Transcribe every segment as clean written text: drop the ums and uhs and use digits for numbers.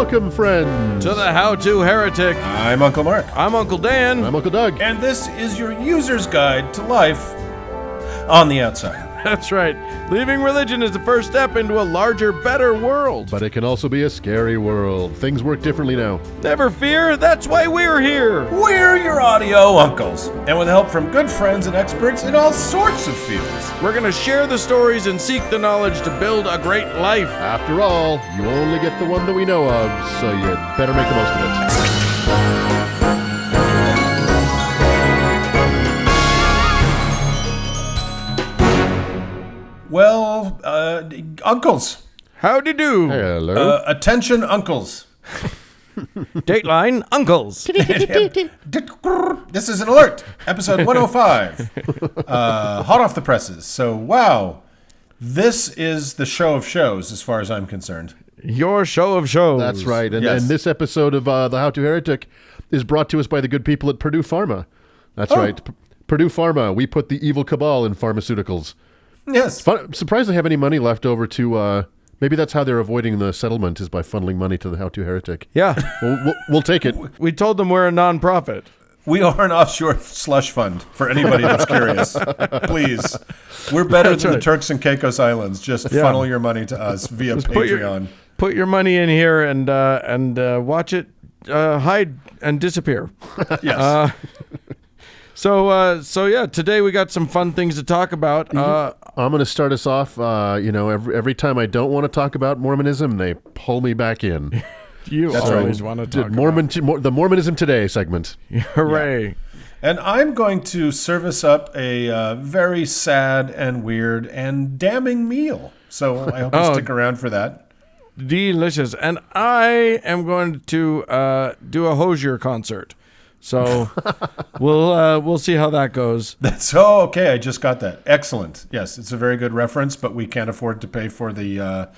Welcome, friends, to the How to Heretic. I'm Uncle Mark. I'm Uncle Dan. I'm Uncle Doug. And this is your user's guide to life on the outside. That's right. Leaving religion is the first step into a larger, better world. But it can also be a scary world. Things work differently now. Never fear, that's why we're here. We're your audio uncles, and with help from good friends and experts in all sorts of fields. We're going to share the stories and seek the knowledge to build a great life. After all, you only get the one that we know of, so you better make the most of it. Well, uncles. Howdy do. Hello. Attention, uncles. Dateline Uncles. This is an alert. Episode 105. Hot off the presses. So, wow. This is the show of shows, as far as I'm concerned. Your show of shows. That's right. And, Yes. and this episode of The How to Heretic is brought to us by the good people at Purdue Pharma. That's right. Purdue Pharma. We put the evil cabal in pharmaceuticals. Yes. Surprised they have any money left over to... maybe that's how they're avoiding the settlement, is by funneling money to the How to Heretic. Yeah. We'll take it. We told them we're a non-profit. We are an offshore slush fund for anybody that's curious. Please. We're better than the Turks and Caicos Islands. Just funnel your money to us via Patreon. Put your money in here and watch it hide and disappear. Yes. So yeah, today we got some fun things to talk about. I'm going to start us off. Every time I don't want to talk about Mormonism, they pull me back in. You always want to talk about the Mormonism Today segment. Hooray. Yeah. And I'm going to service up a very sad and weird and damning meal. So I hope you stick around for that. Delicious. And I am going to do a Hozier concert. So we'll see how that goes. Okay. I just got that. Excellent. Yes, it's a very good reference, but we can't afford to pay for the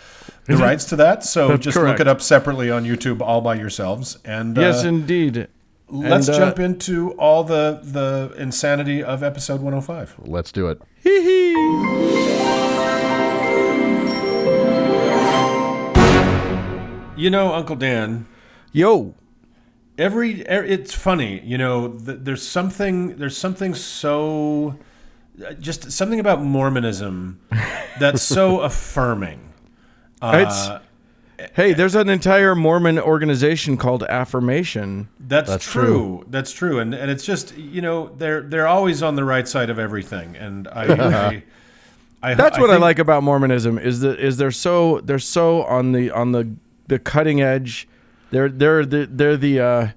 rights to that. So That's just correct. look it up separately on YouTube all by yourselves. And Yes, indeed. let's jump into all the insanity of episode 105. Let's do it. You know, Uncle Dan. Yo. It's funny, there's something so, just something about Mormonism that's so affirming. Hey, there's an entire Mormon organization called Affirmation. That's true. That's true. And it's just, they're always on the right side of everything. And I like about Mormonism is they're so on the cutting edge. They're the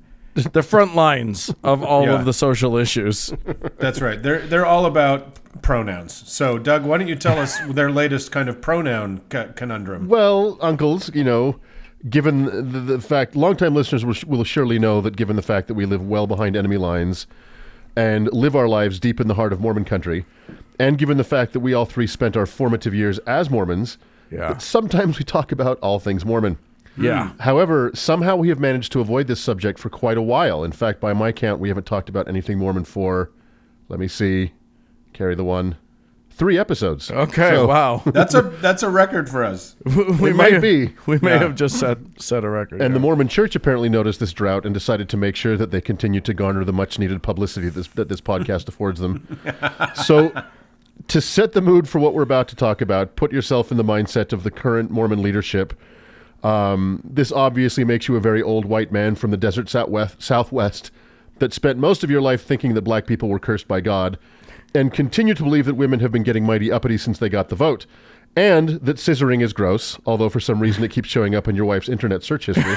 front lines of all of the social issues. That's right. They're all about pronouns. So, Doug, why don't you tell us their latest kind of pronoun conundrum? Well, uncles, given the fact, longtime listeners will surely know that given the fact that we live well behind enemy lines and live our lives deep in the heart of Mormon country, and given the fact that we all three spent our formative years as Mormons, that sometimes we talk about all things Mormon. Yeah. However, somehow we have managed to avoid this subject for quite a while. In fact, by my count, we haven't talked about anything Mormon for, let me see, carry the one, 3 episodes. Okay, so, wow. That's a record for us. We may have just set a record. And the Mormon Church apparently noticed this drought and decided to make sure that they continue to garner the much-needed publicity that this podcast affords them. So, to set the mood for what we're about to talk about, put yourself in the mindset of the current Mormon leadership. This obviously makes you a very old white man from the desert southwest that spent most of your life thinking that black people were cursed by God and continue to believe that women have been getting mighty uppity since they got the vote, and that scissoring is gross, although for some reason it keeps showing up in your wife's internet search history.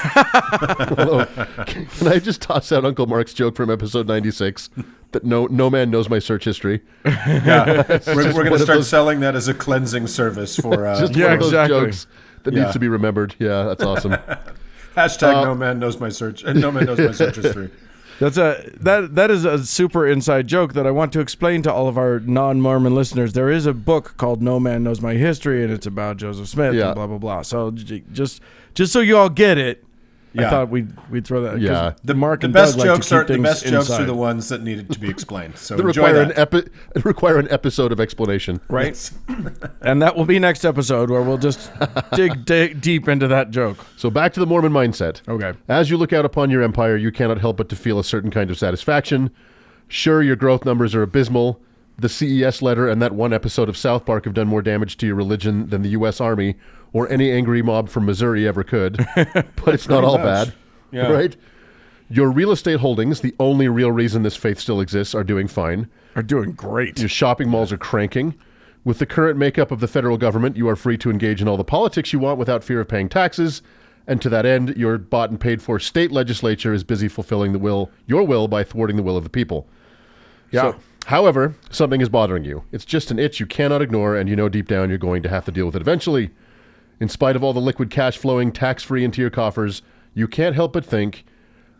Although, can I just toss out Uncle Mark's joke from episode 96 that no man knows my search history? Yeah, we're going to start selling that as a cleansing service for just one of those jokes that needs to be remembered. Yeah, that's awesome. Hashtag no man knows my search history. That is a super inside joke that I want to explain to all of our non-Mormon listeners. There is a book called No Man Knows My History, and it's about Joseph Smith and blah blah blah. So just so you all get it, I thought we'd throw that. Yeah. The Mark The and best Doug jokes like to keep are the best things jokes inside. are the ones that needed to be explained. So They enjoy require an episode of explanation. Right. And that will be next episode where we'll just dig deep into that joke. So back to the Mormon mindset. Okay. As you look out upon your empire, you cannot help but to feel a certain kind of satisfaction. Sure, your growth numbers are abysmal. The CES letter and that one episode of South Park have done more damage to your religion than the U.S. Army or any angry mob from Missouri ever could. But it's not all bad. Yeah. Right? Your real estate holdings, the only real reason this faith still exists, are doing fine. Are doing great. Your shopping malls are cranking. With the current makeup of the federal government, you are free to engage in all the politics you want without fear of paying taxes. And to that end, your bought and paid for state legislature is busy fulfilling your will by thwarting the will of the people. Yeah. So, however, something is bothering you. It's just an itch you cannot ignore, and you know deep down you're going to have to deal with it eventually. In spite of all the liquid cash flowing tax-free into your coffers, you can't help but think,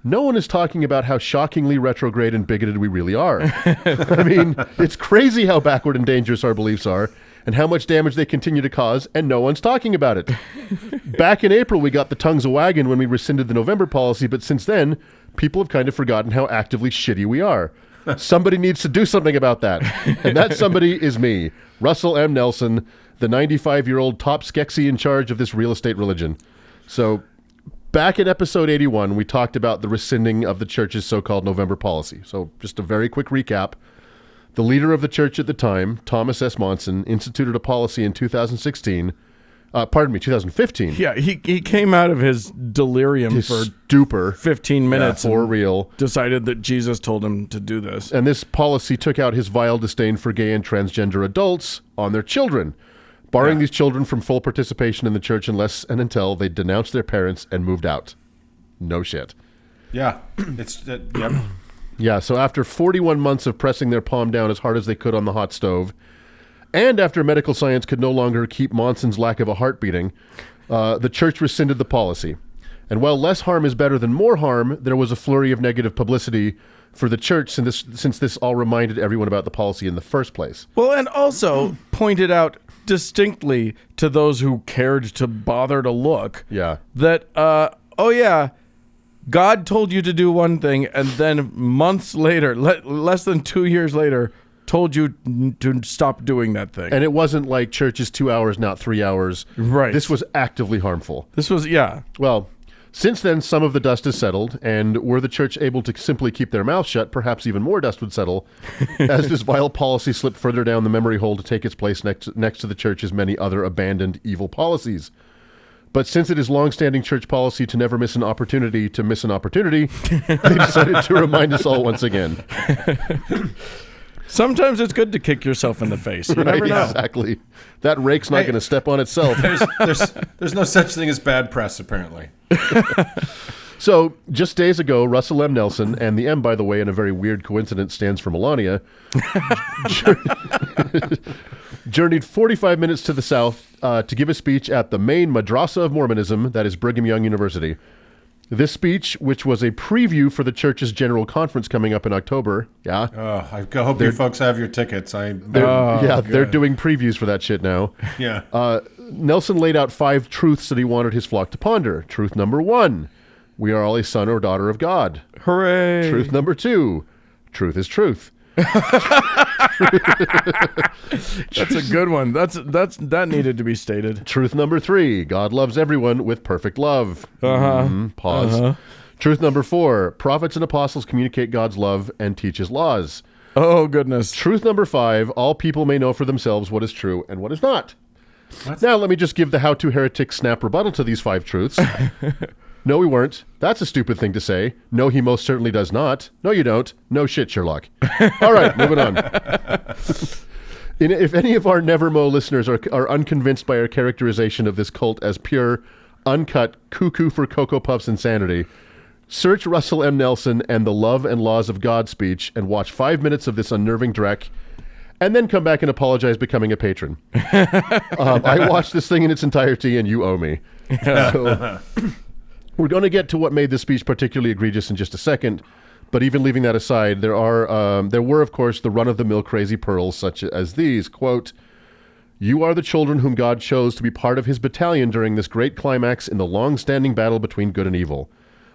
no one is talking about how shockingly retrograde and bigoted we really are. I mean, it's crazy how backward and dangerous our beliefs are, and how much damage they continue to cause, and no one's talking about it. Back in April, we got the tongues a wagging when we rescinded the November policy, but since then, people have kind of forgotten how actively shitty we are. Somebody needs to do something about that. And that somebody is me, Russel M. Nelson, the 95-year-old top skexy in charge of this real estate religion. So back in episode 81, we talked about the rescinding of the church's so-called November policy. So just a very quick recap. The leader of the church at the time, Thomas S. Monson, instituted a policy in 2015. Yeah, he came out of his delirium His for stupor. 15 minutes For and real. decided that Jesus told him to do this. And this policy took out his vile disdain for gay and transgender adults on their children, barring these children from full participation in the church unless and until they denounced their parents and moved out. No shit. Yeah. It's yep. Yeah, so after 41 months of pressing their palm down as hard as they could on the hot stove, and after medical science could no longer keep Monson's lack of a heart beating, the church rescinded the policy. And while less harm is better than more harm, there was a flurry of negative publicity for the church since this all reminded everyone about the policy in the first place. Well, and also pointed out distinctly to those who cared to bother to look that, God told you to do one thing, and then months later, less than 2 years later, told you to stop doing that thing. And it wasn't like church is 2 hours, not 3 hours. Right. This was actively harmful. This was, Well, since then, some of the dust has settled, and were the church able to simply keep their mouth shut, perhaps even more dust would settle, as this vile policy slipped further down the memory hole to take its place next to the church's many other abandoned evil policies. But since it is long-standing church policy to never miss an opportunity to miss an opportunity, they decided to remind us all once again. Sometimes it's good to kick yourself in the face. You never know. Exactly. That rake's not going to step on itself. There's no such thing as bad press, apparently. So, just days ago, Russel M. Nelson, and the M, by the way, in a very weird coincidence, stands for Melania, journeyed 45 minutes to the south to give a speech at the main madrasa of Mormonism, that is Brigham Young University. This speech, which was a preview for the church's general conference coming up in October, I hope you folks have your tickets. They're doing previews for that shit now. Yeah. Nelson laid out 5 truths that he wanted his flock to ponder. Truth number 1, we are all a son or daughter of God. Hooray! Truth number 2, truth is truth. That's a good one. That needed to be stated. Truth number 3, God loves everyone with perfect love. Pause. Truth number 4, prophets and apostles communicate God's love and teach his laws. Oh, goodness. Truth number 5, all people may know for themselves what is true and what is not. What? Now let me just give the How to Heretic snap rebuttal to these 5 truths. No, we weren't. That's a stupid thing to say. No, he most certainly does not. No, you don't. No shit, Sherlock. All right, moving on. If any of our Nevermo listeners are unconvinced by our characterization of this cult as pure, uncut, cuckoo for Cocoa Puffs insanity, search Russel M. Nelson and the Love and Laws of God speech and watch 5 minutes of this unnerving dreck, and then come back and apologize becoming a patron. I watched this thing in its entirety, and you owe me. So, we're going to get to what made this speech particularly egregious in just a second, but even leaving that aside, there were, of course, the run-of-the-mill crazy pearls such as these, quote, you are the children whom God chose to be part of his battalion during this great climax in the long-standing battle between good and evil.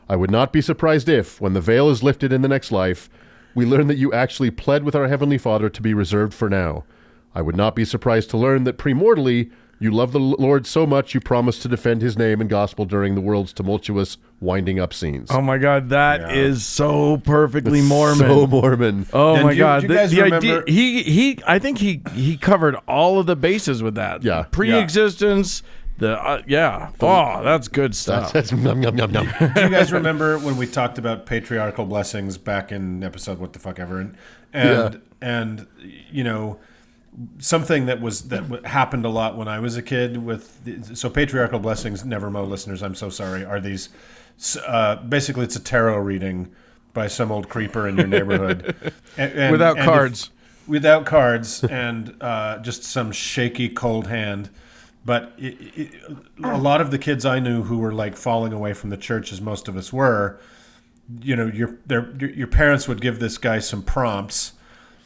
I would not be surprised if, when the veil is lifted in the next life, we learn that you actually pled with our Heavenly Father to be reserved for now. I would not be surprised to learn that premortally you love the Lord so much you promise to defend his name and gospel during the world's tumultuous winding up scenes. Oh my God, that is so perfectly Mormon. So Mormon. Oh And my God, do you guys remember- idea, I think he covered all of the bases with that. Yeah. Pre-existence, oh, that's good stuff. That's yum, yum, yum, yum. Do you guys remember when we talked about patriarchal blessings back in episode what the fuck ever? And you know, something that happened a lot when I was a kid so patriarchal blessings, Nevermo listeners, I'm so sorry, are these basically it's a tarot reading by some old creeper in your neighborhood Without cards. Without cards and just some shaky cold hand. But a lot of the kids I knew who were like falling away from the church, as most of us were, you know, your parents would give this guy some prompts,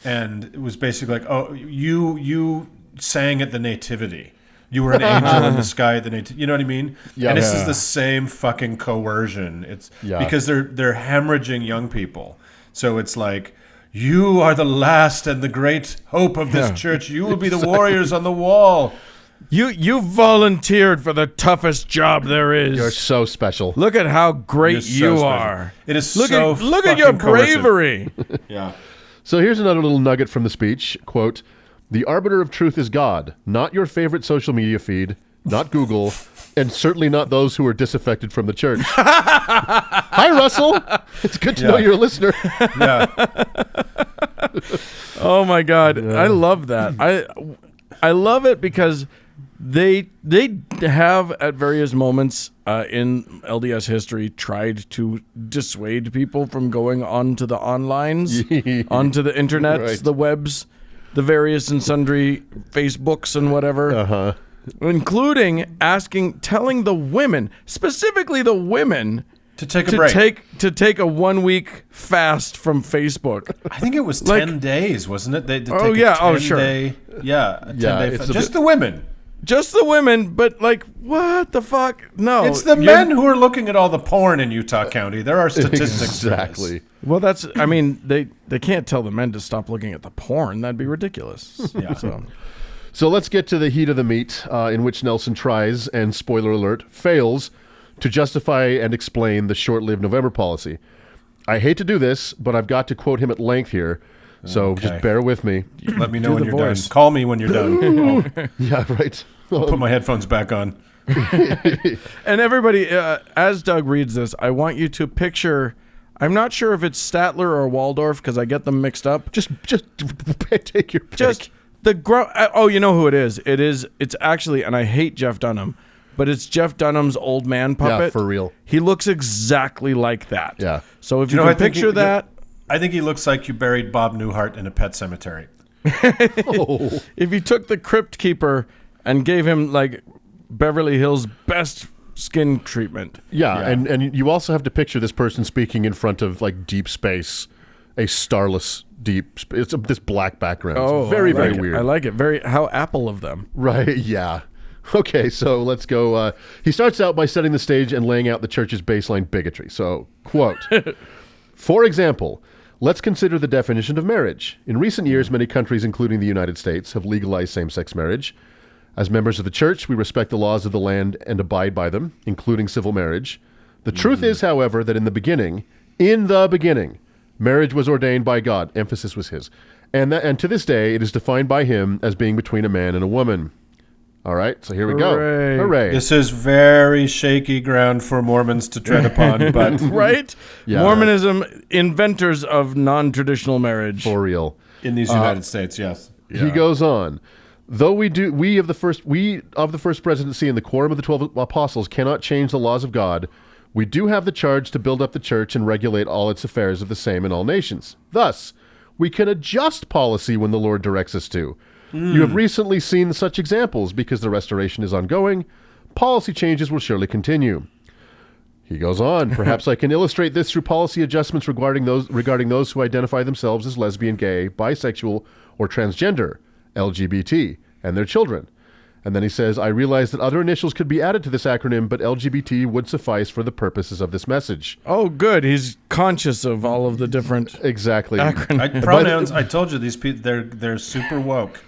and it was basically like, oh, you sang at the nativity. You were an angel in the sky at the nativity. You know what I mean? Yeah. And this is the same fucking coercion. It's because they're hemorrhaging young people. So it's like, you are the last and the great hope of this church. You will be the warriors on the wall. You volunteered for the toughest job there is. You're so special. Look at how great You're so you are. It is look so at your fucking coercive. bravery. Yeah. So here's another little nugget from the speech. Quote, the arbiter of truth is God, not your favorite social media feed, not Google, and certainly not those who are disaffected from the church. Hi, Russell. It's good to know you're a listener. Yeah. Oh my God, I love that. I love it because they have at various moments in LDS history tried to dissuade people from going onto the onlines, onto the internets, Right. the webs, the various and sundry Facebooks and whatever, including telling the women, specifically the women, To take a break. to take a 1 week fast from Facebook. I think it was 10 days, wasn't it? They Oh, take yeah. a 10 Oh, sure. Day, yeah, a 10-day it's a just bit- the women. Just the women, but like, what the fuck? No, It's the men who are looking at all the porn in Utah County. There are statistics. Exactly. Well, I mean, they can't tell the men to stop looking at the porn. That'd be ridiculous. Yeah. So let's get to the heat of the meat, in which Nelson tries, and spoiler alert, fails to justify and explain the short-lived November policy. I hate to do this, but I've got to quote him at length here, so just bear with me. Let me know when the you're voice. done. Call me when you're done. Yeah, right. I'll put my headphones back on. And everybody, as Doug reads this, I want you to picture. I'm not sure if it's Statler or Waldorf because I get them mixed up. Just take your pick. Just the oh, you know who it is? It's actually, and I hate Jeff Dunham, but it's Jeff Dunham's old man puppet. Yeah, for real. He looks exactly like that. Yeah. So if You you, know, I can think picture that. I think he looks like you buried Bob Newhart in a pet cemetery. If you took the crypt keeper and gave him like Beverly Hills best skin treatment. Yeah, and you also have to picture this person speaking in front of like deep space, a starless it's this black background. It's very, very weird. I like it. How Apple of them. Right, yeah. Okay, so let's go. He starts out by setting the stage and laying out the church's baseline bigotry. So, quote, for example, let's consider the definition of marriage. In recent years, many countries, including the United States, have legalized same-sex marriage. As members of the church, we respect the laws of the land and abide by them, including civil marriage. The truth is, however, that in the beginning, marriage was ordained by God. Emphasis was his. And to this day, it is defined by him as being between a man and a woman. All right, so here we go. Hooray. This is very shaky ground for Mormons to tread upon, but Right? Yeah. Mormonism, inventors of non-traditional marriage. For real. in these United States, yes. He goes on. Though we of the first presidency and the quorum of the 12 apostles cannot change the laws of God, we do have the charge to build up the church and regulate all its affairs of the same in all nations. Thus, we can adjust policy when the Lord directs us to. You have recently seen such examples. Because the restoration is ongoing, policy changes will surely continue. He goes on. Perhaps I can illustrate this through policy adjustments regarding those who identify themselves as lesbian, gay, bisexual, or transgender, LGBT, and their children. And then he says, I realize that other initials could be added to this acronym, but LGBT would suffice for the purposes of this message. Oh, good. He's conscious of all of the different Exactly. acronyms. Pronouns, I told you, these people, they're super woke.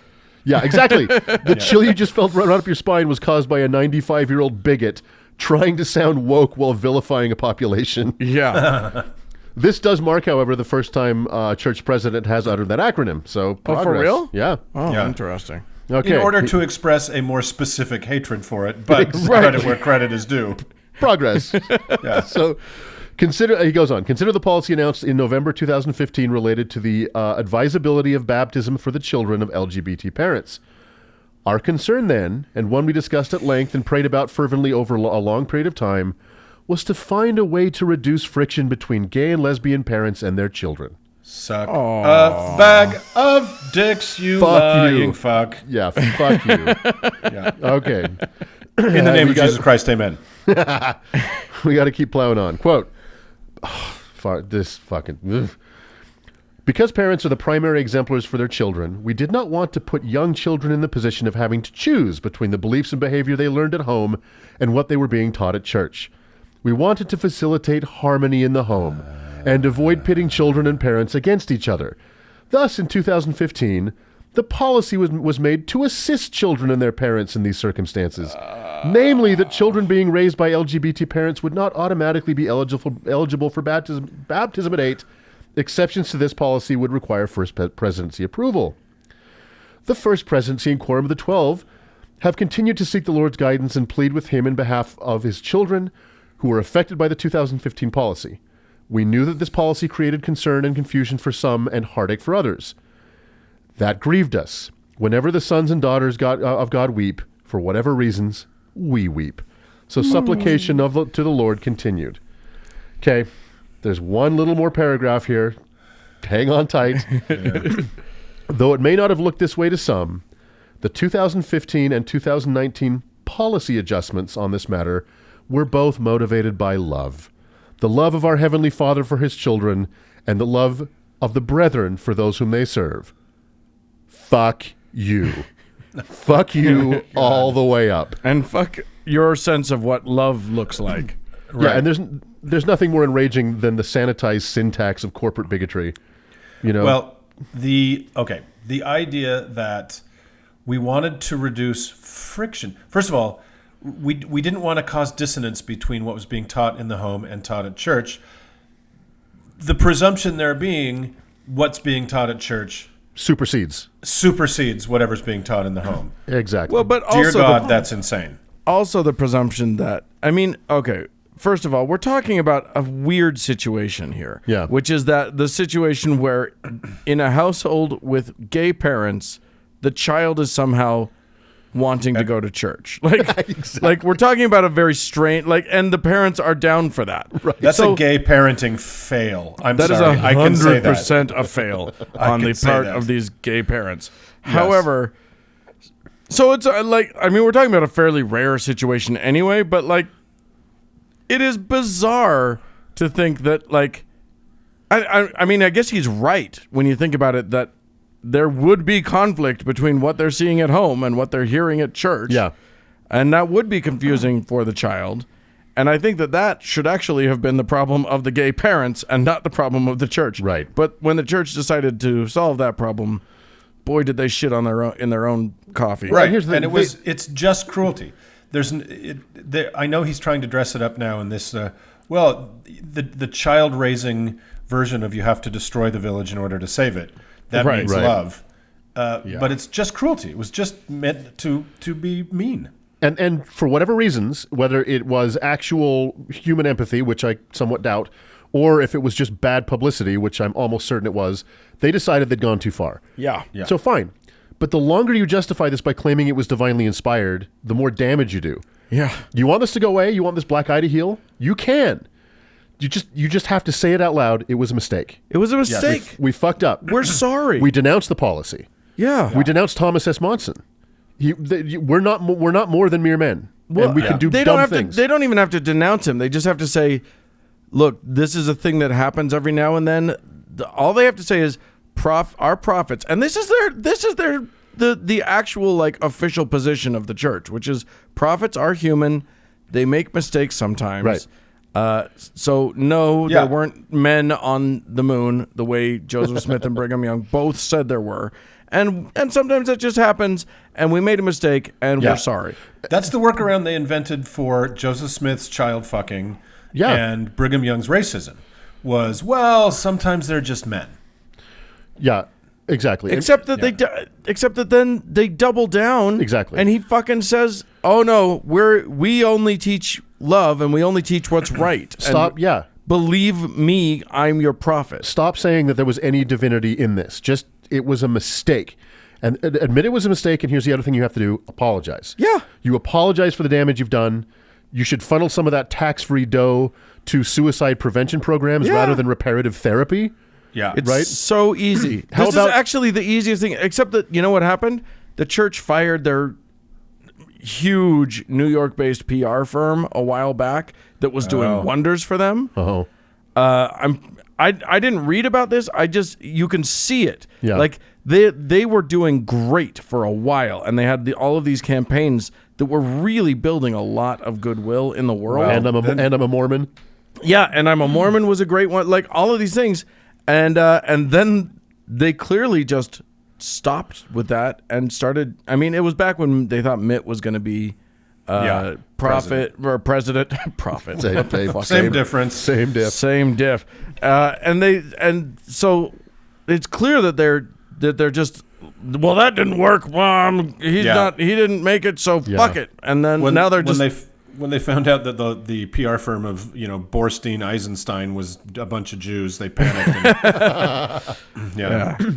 Yeah, exactly. The chill you just felt run up your spine was caused by a 95-year-old bigot trying to sound woke while vilifying a population. Yeah. This does mark, however, the first time a church president has uttered that acronym. So, progress. Oh, for real? Yeah. Oh, Yeah. interesting. Okay. In order to express a more specific hatred for it, but credit where credit is due. Progress. Yeah. So, he goes on, consider the policy announced in November 2015 related to the advisability of baptism for the children of LGBT parents. Our concern then, and one we discussed at length and prayed about fervently over a long period of time, was to find a way to reduce friction between gay and lesbian parents and their children. Suck a bag of dicks, you lying fuck. Yeah, fuck you. Yeah. Okay. In the name of Jesus Christ, amen. We got to keep plowing on. Quote, because parents are the primary exemplars for their children, we did not want to put young children in the position of having to choose between the beliefs and behavior they learned at home and what they were being taught at church. We wanted to facilitate harmony in the home and avoid pitting children and parents against each other. Thus, in 2015, the policy was made to assist children and their parents in these circumstances. Namely, that children being raised by LGBT parents would not automatically be eligible for baptism at 8. Exceptions to this policy would require first presidency approval. The first presidency and quorum of the 12 have continued to seek the Lord's guidance and plead with him in behalf of his children who were affected by the 2015 policy. We knew that this policy created concern and confusion for some and heartache for others. That grieved us. Whenever the sons and daughters of God weep, for whatever reasons, we weep. So supplication to the Lord continued. Okay, there's one little more paragraph here. Hang on tight. Though it may not have looked this way to some, the 2015 and 2019 policy adjustments on this matter were both motivated by love. The love of our Heavenly Father for his children, and the love of the brethren for those whom they serve. Fuck you. Fuck you all the way up. And fuck your sense of what love looks like. Right. Yeah, and there's nothing more enraging than the sanitized syntax of corporate bigotry. You know? Well, the idea that we wanted to reduce friction. First of all, we didn't want to cause dissonance between what was being taught in the home and taught at church. The presumption there being what's being taught at church supersedes whatever's being taught in the home. Exactly. Well, but also dear God, that's insane. Also, the presumption that first of all, we're talking about a weird situation here. Yeah. Which is that the situation where in a household with gay parents, the child is somehow wanting to go to church. Like we're talking about a very strange, and the parents are down for that. Right. That's a gay parenting fail. That sorry. is 100% a fail on the part of these gay parents. Yes. However, so it's we're talking about a fairly rare situation anyway, but it is bizarre to think that I guess he's right when you think about it, that there would be conflict between what they're seeing at home and what they're hearing at church. Yeah. And that would be confusing for the child. And I think that should actually have been the problem of the gay parents and not the problem of the church. Right. But when the church decided to solve that problem, boy, did they shit on in their own coffee. Right. It's just cruelty. I know he's trying to dress it up now in this, the child raising version of you have to destroy the village in order to save it. That means love. But it's just cruelty. It was just meant to be mean. And for whatever reasons, whether it was actual human empathy, which I somewhat doubt, or if it was just bad publicity, which I'm almost certain it was, they decided they'd gone too far. Yeah. So fine. But the longer you justify this by claiming it was divinely inspired, the more damage you do. Yeah. You want this to go away? You want this black eye to heal? You can. You just have to say it out loud. It was a mistake. It was a mistake. Yes. We fucked up. We're sorry. We denounced the policy. Yeah. We denounced Thomas S. Monson. We're not more than mere men. Well, and we can do dumb things. They don't even have to denounce him. They just have to say, look, this is a thing that happens every now and then. All they have to say is, our prophets, and this is their the actual like official position of the church, which is prophets are human, they make mistakes sometimes. Right. So no, there weren't men on the moon the way Joseph Smith and Brigham Young both said there were. And sometimes that just happens, and we made a mistake, and we're sorry. That's the workaround they invented for Joseph Smith's child fucking and Brigham Young's racism was, well, sometimes they're just men. Yeah, exactly. Except that then they double down. Exactly. And he fucking says, "Oh no, we only teach love, and we only teach what's right." Stop. And believe me, I'm your prophet. Stop saying that there was any divinity in this. Just it was a mistake. And admit it was a mistake, and here's the other thing you have to do: apologize. Yeah. You apologize for the damage you've done. You should funnel some of that tax-free dough to suicide prevention programs rather than reparative therapy. Yeah. It's so easy. This is actually the easiest thing, except that, you know what happened? The church fired their huge New York-based PR firm a while back that was doing wonders for them. Oh. I didn't read about this. You can see it. Yeah. Like they were doing great for a while, and they had all of these campaigns that were really building a lot of goodwill in the world. And I'm a Mormon. Yeah, and I'm a Mormon was a great one. Like all of these things, and then they clearly just stopped with that and started. I mean, it was back when they thought Mitt was going to be prophet or president. Prophet. Same difference. Same diff. Same diff. And so it's clear that they're just. Well, that didn't work. Well, he didn't make it, so fuck it. And then now they're just. When they found out that the PR firm of Borstein Eisenstein was a bunch of Jews, they panicked.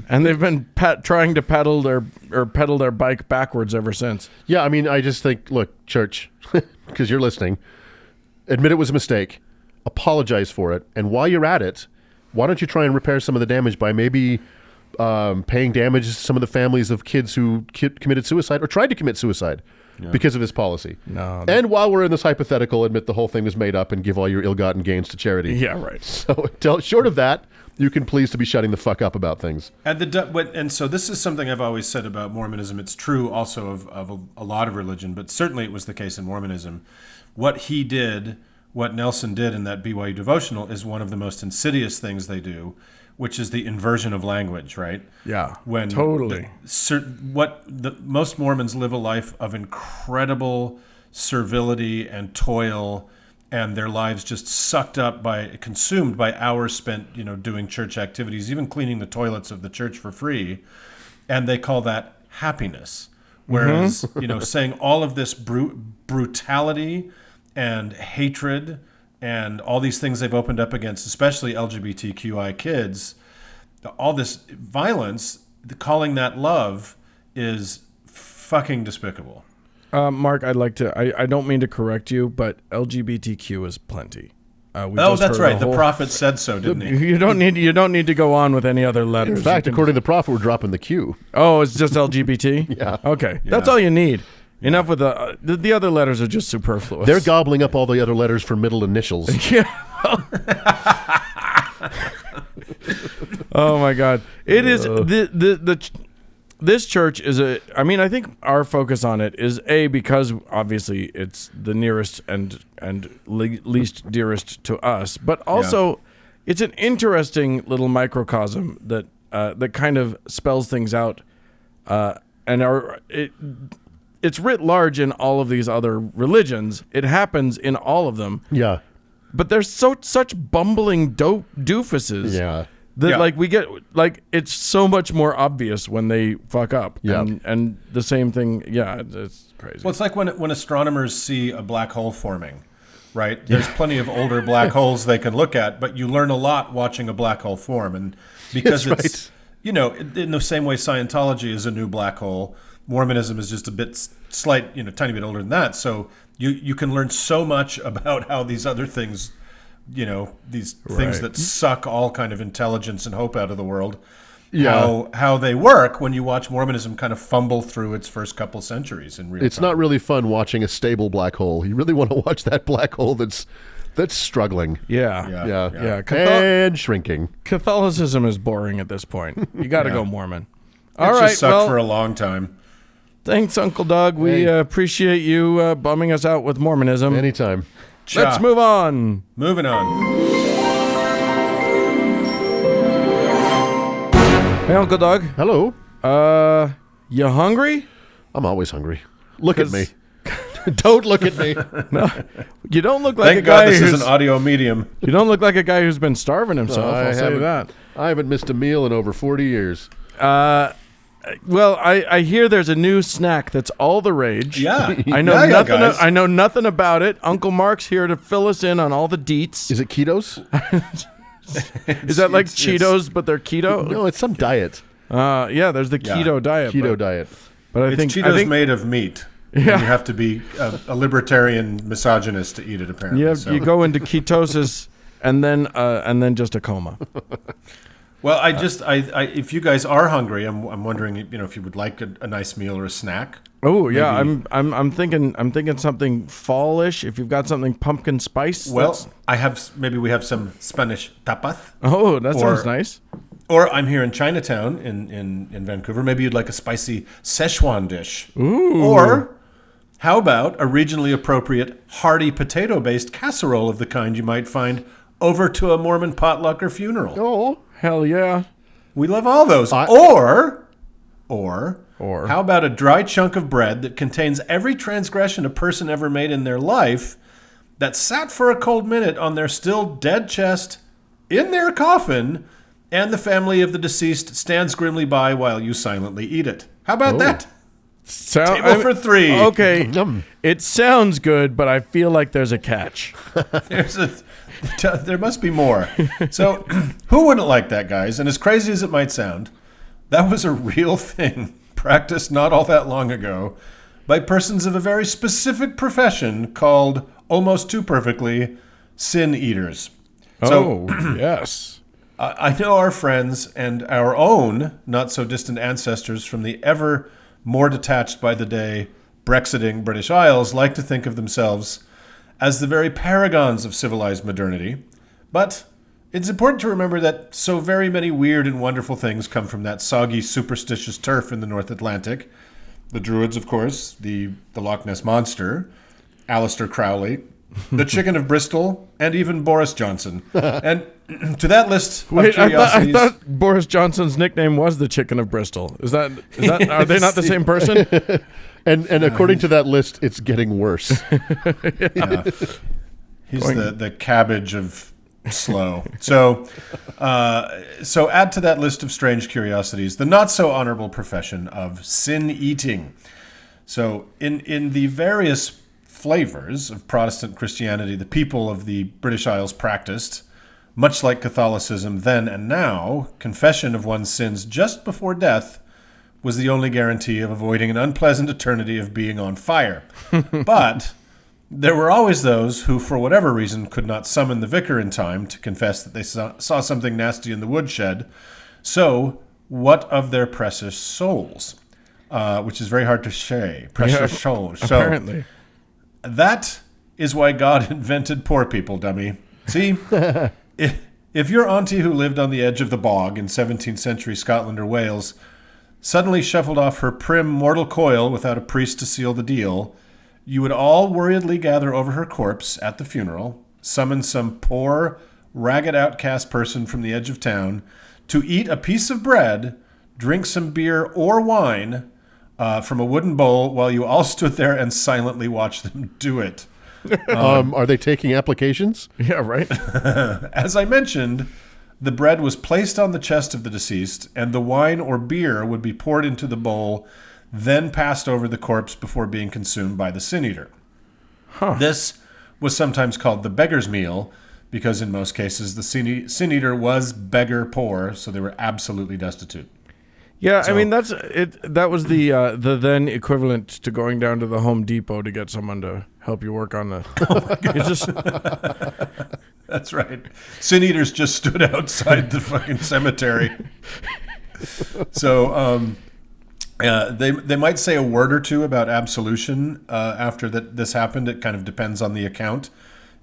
And they've been trying to pedal their bike backwards ever since. Yeah, I mean, I just think, look, church, because you're listening, admit it was a mistake, apologize for it, and while you're at it, why don't you try and repair some of the damage by maybe paying damage to some of the families of kids who committed suicide or tried to commit suicide. Because of his policy. No. And while we're in this hypothetical, admit the whole thing was made up and give all your ill-gotten gains to charity. Yeah, right. So short of that, you can please to be shutting the fuck up about things. And so this is something I've always said about Mormonism. It's true also of a lot of religion, but certainly it was the case in Mormonism. What Nelson did in that BYU devotional is one of the most insidious things they do, which is the inversion of language, right? Yeah, totally. Most Mormons live a life of incredible servility and toil, and their lives just consumed by hours spent, doing church activities, even cleaning the toilets of the church for free, and they call that happiness. Whereas, saying all of this brutality and hatred and all these things they've opened up against, especially LGBTQI kids, all this violence, calling that love is fucking despicable. Mark, I don't mean to correct you, but LGBTQ is plenty. That's right. The prophet said so, didn't he? You don't need to go on with any other letters. In fact, according to the prophet, we're dropping the Q. Oh, it's just LGBT? Yeah. Okay. Yeah. That's all you need. Enough with the other letters are just superfluous. They're gobbling up all the other letters for middle initials. Yeah. Oh my God! It is this church is I think our focus on it is because obviously it's the nearest and least dearest to us, but also it's an interesting little microcosm that kind of spells things out, It's writ large in all of these other religions. It happens in all of them. Yeah. But they're such bumbling doofuses. Yeah. That we get it's so much more obvious when they fuck up. Yeah. And the same thing. Yeah, it's crazy. Well, it's like when astronomers see a black hole forming, right? There's plenty of older black holes they can look at, but you learn a lot watching a black hole form, and because it's in the same way Scientology is a new black hole. Mormonism is just a bit tiny bit older than that. So you can learn so much about how these other things, these things that suck all kind of intelligence and hope out of the world, how they work when you watch Mormonism kind of fumble through its first couple centuries in real time. It's not really fun watching a stable black hole. You really want to watch that black hole that's struggling. Yeah. And shrinking. Catholicism is boring at this point. You got to go Mormon. All It's right. just sucked for a long time. Thanks, Uncle Doug. We appreciate you bumming us out with Mormonism. Anytime. Let's move on. Moving on. Hey, Uncle Doug. Hello. You hungry? I'm always hungry. Look at me. Don't look at me. No, you don't look like Thank a guy God this who's is an audio medium. You don't look like a guy who's been starving himself. I I'll say haven't. that. I haven't missed a meal in over 40 years. Well, I hear there's a new snack that's all the rage. Yeah. I know nothing. guys. I know nothing about it. Uncle Mark's here to fill us in on all the deets. Is it Ketos? Is that like Cheetos, but they're keto? No, it's some diet. Yeah, there's the keto diet. Keto diet. But I It's think Cheetos made of meat. Yeah. And you have to be a libertarian misogynist to eat it, apparently. you go into ketosis and then just a coma. Well, I if you guys are hungry, I'm wondering, if you would like a nice meal or a snack. Oh yeah, Maybe. I'm thinking something fallish. If you've got something pumpkin spice. Well, maybe we have some Spanish tapas. Oh, that sounds nice. Or I'm here in Chinatown in Vancouver. Maybe you'd like a spicy Szechuan dish. Ooh. Or how about a regionally appropriate hearty potato-based casserole of the kind you might find over to a Mormon potluck or funeral? Oh. Hell yeah. We love all those. Or how about a dry chunk of bread that contains every transgression a person ever made in their life that sat for a cold minute on their still dead chest in their coffin, and the family of the deceased stands grimly by while you silently eat it? How about that? Table for three. Okay. It sounds good, but I feel like there's a catch. There must be more. So, who wouldn't like that, guys? And as crazy as it might sound, that was a real thing practiced not all that long ago by persons of a very specific profession called, almost too perfectly, sin eaters. So, yes. I know our friends and our own not-so-distant ancestors from the ever more detached by the day Brexiting British Isles like to think of themselves as the very paragons of civilized modernity. But it's important to remember that so very many weird and wonderful things come from that soggy, superstitious turf in the North Atlantic. The Druids, of course, the Loch Ness Monster, Aleister Crowley, the Chicken of Bristol, and even Boris Johnson. And to that list of curiosities... I thought Boris Johnson's nickname was the Chicken of Bristol. Is that are they not the same person? And according to that list, it's getting worse. Yeah. He's the cabbage of slow. So add to that list of strange curiosities the not so honorable profession of sin eating. So in the various flavors of Protestant Christianity the people of the British Isles practiced, much like Catholicism then and now, confession of one's sins just before death was the only guarantee of avoiding an unpleasant eternity of being on fire. But there were always those who, for whatever reason, could not summon the vicar in time to confess that they saw something nasty in the woodshed. So, what of their precious souls? Which is very hard to say. Precious souls. So, Apparently. that is why God invented poor people, dummy. See? If your auntie who lived on the edge of the bog in 17th century Scotland or Wales suddenly shuffled off her prim mortal coil without a priest to seal the deal, you would all worriedly gather over her corpse at the funeral, summon some poor, ragged outcast person from the edge of town to eat a piece of bread, drink some beer or wine from a wooden bowl while you all stood there and silently watched them do it. Are they taking applications? Yeah, right. As I mentioned, the bread was placed on the chest of the deceased, and the wine or beer would be poured into the bowl, then passed over the corpse before being consumed by the sin eater. This was sometimes called the beggar's meal, because in most cases the sin eater was beggar poor, so they were absolutely destitute. Yeah, I mean that's it. That was the then equivalent to going down to the Home Depot to get someone to help you work on the. It's just. That's right. Sin eaters just stood outside the fucking cemetery. So they might say a word or two about absolution after this happened. It kind of depends on the account,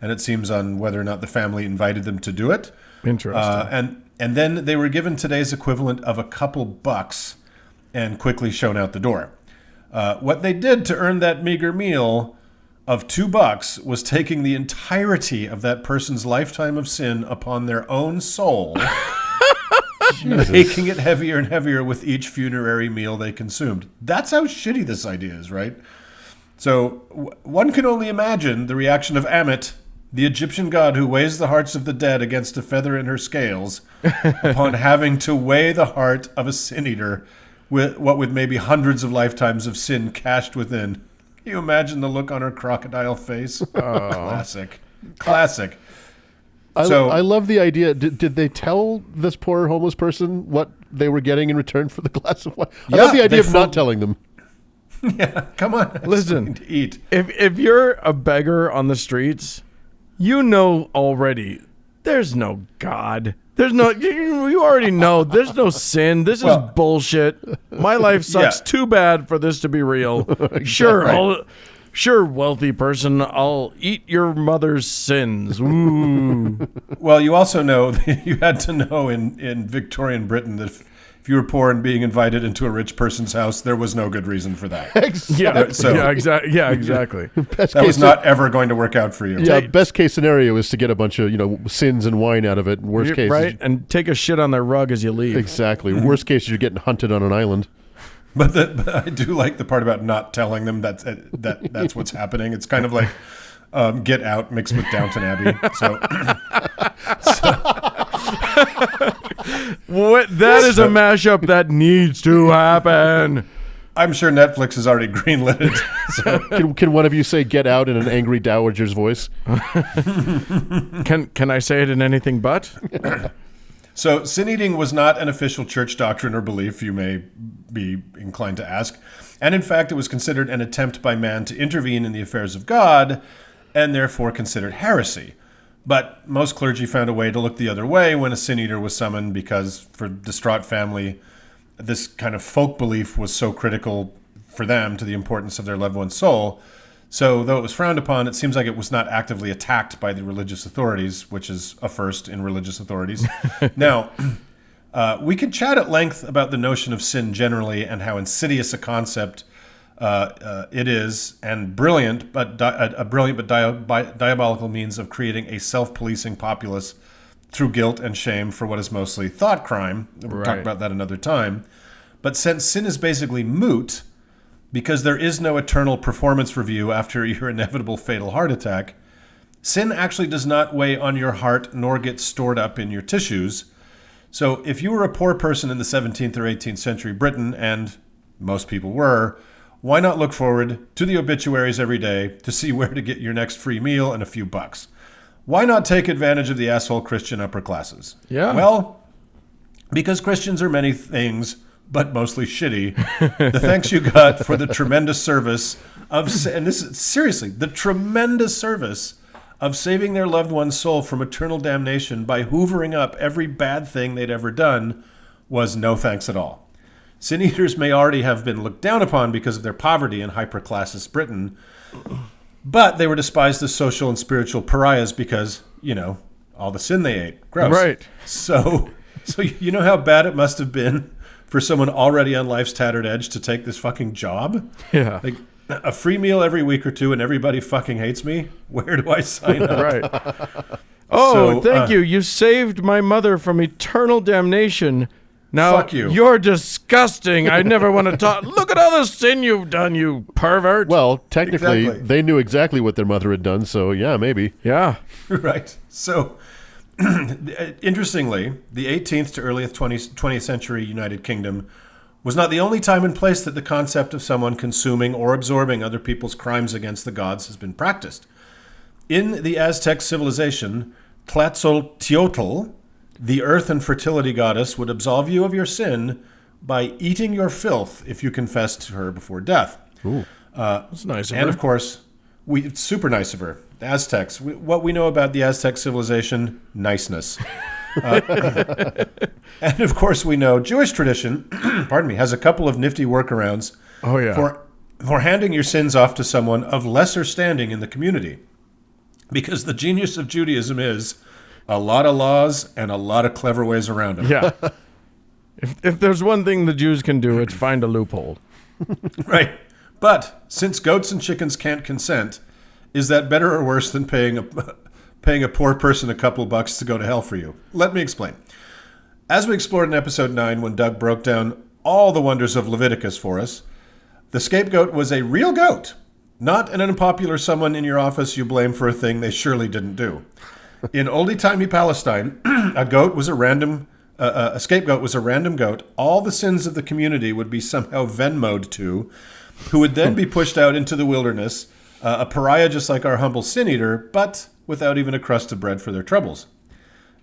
and it seems on whether or not the family invited them to do it. Interesting. And then they were given today's equivalent of a couple bucks and quickly shown out the door. What they did to earn that meager meal of $2 was taking the entirety of that person's lifetime of sin upon their own soul, making it heavier and heavier with each funerary meal they consumed. That's how shitty this idea is, right? So one can only imagine the reaction of Ammit, the Egyptian god who weighs the hearts of the dead against a feather in her scales, upon having to weigh the heart of a sin eater with maybe hundreds of lifetimes of sin cached within. Can you imagine the look on her crocodile face? Classic. I love the idea. Did they tell this poor homeless person what they were getting in return for the glass of wine? I love the idea of not telling them. Yeah, come on. Listen, to eat. If you're a beggar on the streets, you know already there's no God. There's no, you already know there's no sin. This is bullshit. My life sucks too bad for this to be real. Sure, sure, wealthy person, I'll eat your mother's sins. Ooh. Well, you also know, you had to know in Victorian Britain that if you were poor and being invited into a rich person's house, there was no good reason for that. Exactly. That was not ever going to work out for you. Yeah, best case scenario is to get a bunch of sins and wine out of it. Worst case, right? And take a shit on their rug as you leave. Exactly. Worst case, you're getting hunted on an island. But I do like the part about not telling them that's what's happening. It's kind of like Get Out mixed with Downton Abbey. That is a mashup that needs to happen. I'm sure Netflix has already greenlit it. So. Can one of you say "Get Out" in an angry dowager's voice? Can I say it in anything but? So sin eating was not an official church doctrine or belief, you may be inclined to ask. And in fact, it was considered an attempt by man to intervene in the affairs of God, and therefore considered heresy. But most clergy found a way to look the other way when a sin eater was summoned, because for distraught family, this kind of folk belief was so critical for them to the importance of their loved one's soul. So though it was frowned upon, it seems like it was not actively attacked by the religious authorities, which is a first in religious authorities. Now, we could chat at length about the notion of sin generally and how insidious a concept it is, and brilliant but diabolical means of creating a self-policing populace through guilt and shame for what is mostly thought crime. We'll talk about that another time. But since sin is basically moot, because there is no eternal performance review after your inevitable fatal heart attack, sin actually does not weigh on your heart nor get stored up in your tissues. So if you were a poor person in the 17th or 18th century Britain, and most people were, why not look forward to the obituaries every day to see where to get your next free meal and a few bucks? Why not take advantage of the asshole Christian upper classes? Yeah. Well, because Christians are many things, but mostly shitty. The thanks you got for the tremendous service of, and this is seriously, the tremendous service of saving their loved one's soul from eternal damnation by hoovering up every bad thing they'd ever done was no thanks at all. Sin eaters may already have been looked down upon because of their poverty in hyper-classist Britain, but they were despised as social and spiritual pariahs because, all the sin they ate. Gross. Right. So you know how bad it must have been for someone already on life's tattered edge to take this fucking job? Yeah. Like, a free meal every week or two and everybody fucking hates me? Where do I sign up? Right. Oh, thank you. You saved my mother from eternal damnation. Now, fuck you. You're disgusting. I never want to talk. Look at all the sin you've done, you pervert. Well, technically, they knew exactly what their mother had done, so yeah, maybe. Yeah. Right. So, interestingly, the 18th to early 20th century United Kingdom was not the only time and place that the concept of someone consuming or absorbing other people's crimes against the gods has been practiced. In the Aztec civilization, Tlatzolteotl, the earth and fertility goddess, would absolve you of your sin by eating your filth if you confessed to her before death. Ooh, that's nice of her. And of course, it's super nice of her. The Aztecs. What we know about the Aztec civilization, niceness. And of course, we know Jewish tradition, has a couple of nifty workarounds for handing your sins off to someone of lesser standing in the community. Because the genius of Judaism is a lot of laws and a lot of clever ways around them. Yeah. If there's one thing the Jews can do, it's find a loophole. Right. But since goats and chickens can't consent, is that better or worse than paying a poor person a couple bucks to go to hell for you? Let me explain. As we explored in episode 9, when Doug broke down all the wonders of Leviticus for us, the scapegoat was a real goat, not an unpopular someone in your office you blame for a thing they surely didn't do. In oldie-timey Palestine, a scapegoat was a random goat. All the sins of the community would be somehow Venmo'd to, who would then be pushed out into the wilderness, a pariah just like our humble sin eater, but without even a crust of bread for their troubles.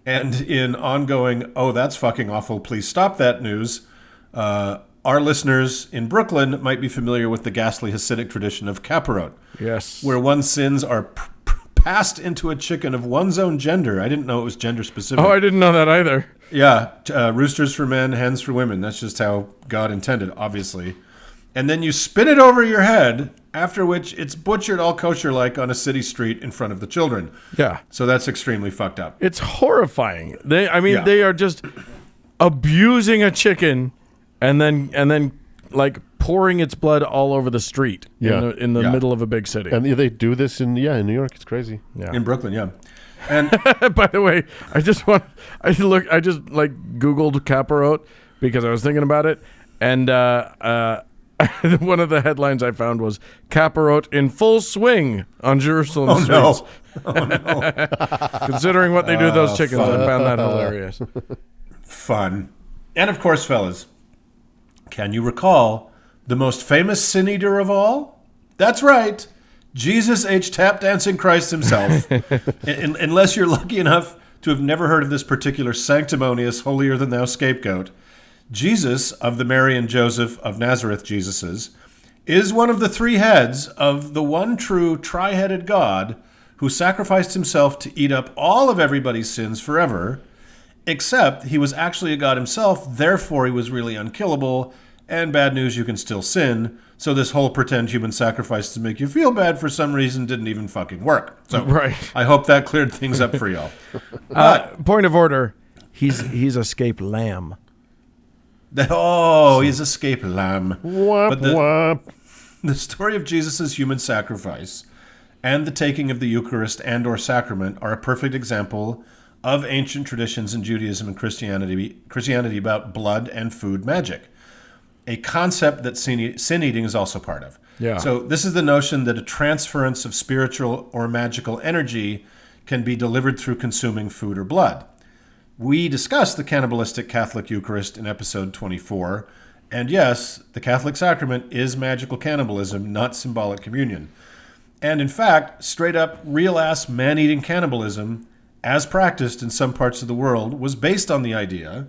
And in ongoing, oh, that's fucking awful, please stop that news, our listeners in Brooklyn might be familiar with the ghastly Hasidic tradition of kaparot. Yes. Where one's sins are passed into a chicken of one's own gender. I didn't know it was gender specific. Oh, I didn't know that either. Yeah, roosters for men, hens for women. That's just how God intended, obviously. And then you spin it over your head, after which it's butchered all kosher-like on a city street in front of the children. Yeah. So that's extremely fucked up. It's horrifying. They are just abusing a chicken and then like pouring its blood all over the street in the middle of a big city. And they do this in New York. It's crazy. Yeah. In Brooklyn, yeah. And by the way, I just Googled kaparot because I was thinking about it, and one of the headlines I found was kaparot in full swing on Jerusalem streets. Oh no. Considering what they do to those chickens, I found that hilarious. Fun. And of course, fellas, can you recall the most famous sin eater of all? That's right. Jesus H. Tap Dancing Christ himself. Unless you're lucky enough to have never heard of this particular sanctimonious, holier-than-thou scapegoat, Jesus, of the Mary and Joseph of Nazareth Jesuses, is one of the three heads of the one true tri-headed God who sacrificed himself to eat up all of everybody's sins forever, except he was actually a God himself, therefore he was really unkillable, and bad news, you can still sin. So this whole pretend human sacrifice to make you feel bad for some reason didn't even fucking work. So right. I hope that cleared things up for y'all. Point of order, he's escaped lamb. He's escaped lamb. Womp, womp. The story of Jesus' human sacrifice and the taking of the Eucharist and or sacrament are a perfect example of ancient traditions in Judaism and Christianity about blood and food magic. A concept that sin eating is also part of. Yeah. So this is the notion that a transference of spiritual or magical energy can be delivered through consuming food or blood. We discussed the cannibalistic Catholic Eucharist in episode 24, and yes, the Catholic sacrament is magical cannibalism, not symbolic communion. And in fact, straight up real-ass man-eating cannibalism, as practiced in some parts of the world, was based on the idea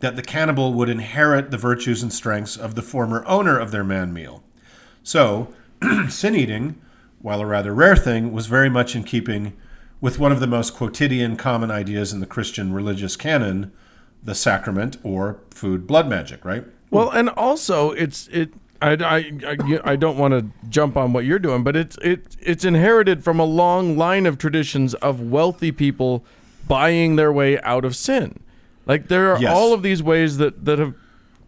that the cannibal would inherit the virtues and strengths of the former owner of their man meal. So, sin eating, while a rather rare thing, was very much in keeping with one of the most quotidian common ideas in the Christian religious canon, the sacrament or food blood magic, right? Well, and also I don't want to jump on what you're doing, but it's inherited from a long line of traditions of wealthy people buying their way out of sin. Like there are all of these ways that have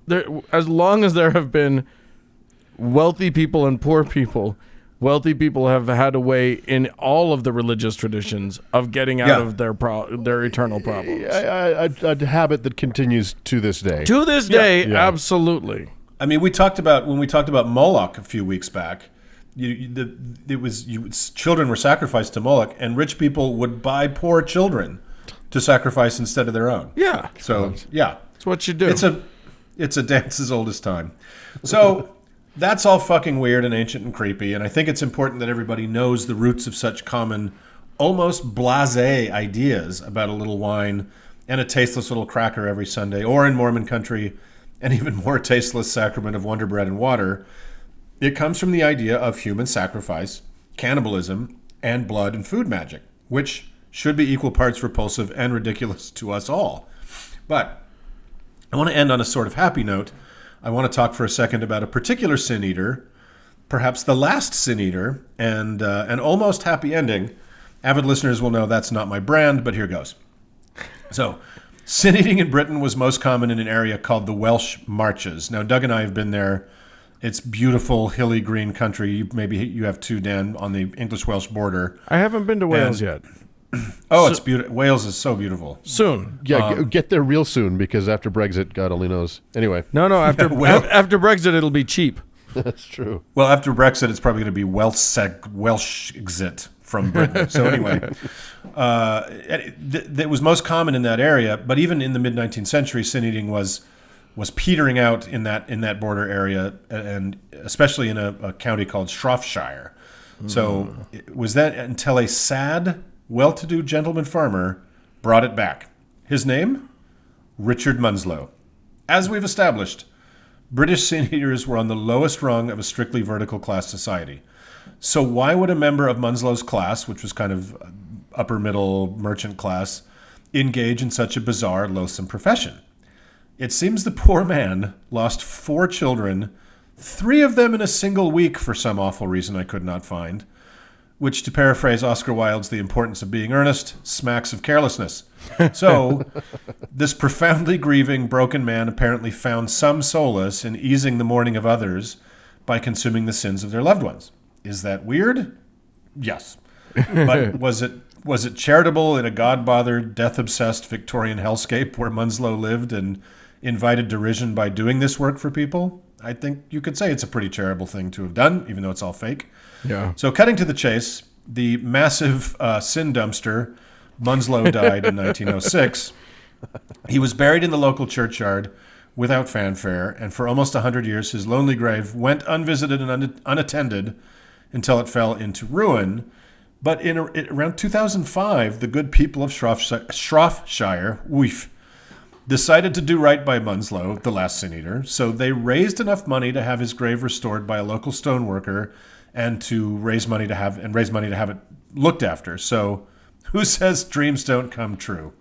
there, as long as there have been wealthy people and poor people, wealthy people have had a way in all of the religious traditions of getting out of their eternal problems. A habit that continues to this day. To this day, absolutely. I mean, when we talked about Moloch a few weeks back. Children were sacrificed to Moloch, and rich people would buy poor children to sacrifice instead of their own. Yeah. So yeah, it's what you do. It's a dance as old as time. So that's all fucking weird and ancient and creepy. And I think it's important that everybody knows the roots of such common, almost blasé ideas about a little wine and a tasteless little cracker every Sunday, or in Mormon country, an even more tasteless sacrament of Wonder Bread and water. It comes from the idea of human sacrifice, cannibalism, and blood and food magic, which should be equal parts repulsive and ridiculous to us all. But I want to end on a sort of happy note. I want to talk for a second about a particular sin eater, perhaps the last sin eater, and an almost happy ending. Avid listeners will know that's not my brand, but here goes. So, Sin eating in Britain was most common in an area called the Welsh Marches. Now, Doug and I have been there. It's beautiful, hilly, green country. Maybe you have too, Dan, on the English-Welsh border. I haven't been to Wales yet. Oh, it's beautiful. Wales is so beautiful. Soon. Yeah, get there real soon, because after Brexit, God only knows. Anyway. No, after Brexit, it'll be cheap. That's true. Well, after Brexit, it's probably going to be Welsh exit from Britain. So anyway, it was most common in that area. But even in the mid-19th century, sin eating was petering out in that border area, and especially in a county called Shropshire. So it was that until a sad, well-to-do gentleman farmer brought it back. His name? Richard Munslow. As we've established, British sin eaters were on the lowest rung of a strictly vertical class society. So why would a member of Munslow's class, which was kind of upper middle merchant class, engage in such a bizarre, loathsome profession? It seems the poor man lost 4 children, 3 of them in a single week for some awful reason I could not find, which, to paraphrase Oscar Wilde's The Importance of Being Earnest, smacks of carelessness. So, this profoundly grieving, broken man apparently found some solace in easing the mourning of others by consuming the sins of their loved ones. Is that weird? Yes. But was it charitable in a God-bothered, death-obsessed Victorian hellscape where Munslow lived and invited derision by doing this work for people? I think you could say it's a pretty charitable thing to have done, even though it's all fake. Yeah. So cutting to the chase, the massive sin dumpster, Munslow died in 1906. He was buried in the local churchyard without fanfare, and for almost 100 years his lonely grave went unvisited and unattended until it fell into ruin. But around 2005, the good people of Shropshire, decided to do right by Munslow, the last sin eater. So they raised enough money to have his grave restored by a local stoneworker, and to raise money to have it looked after. So, who says dreams don't come true?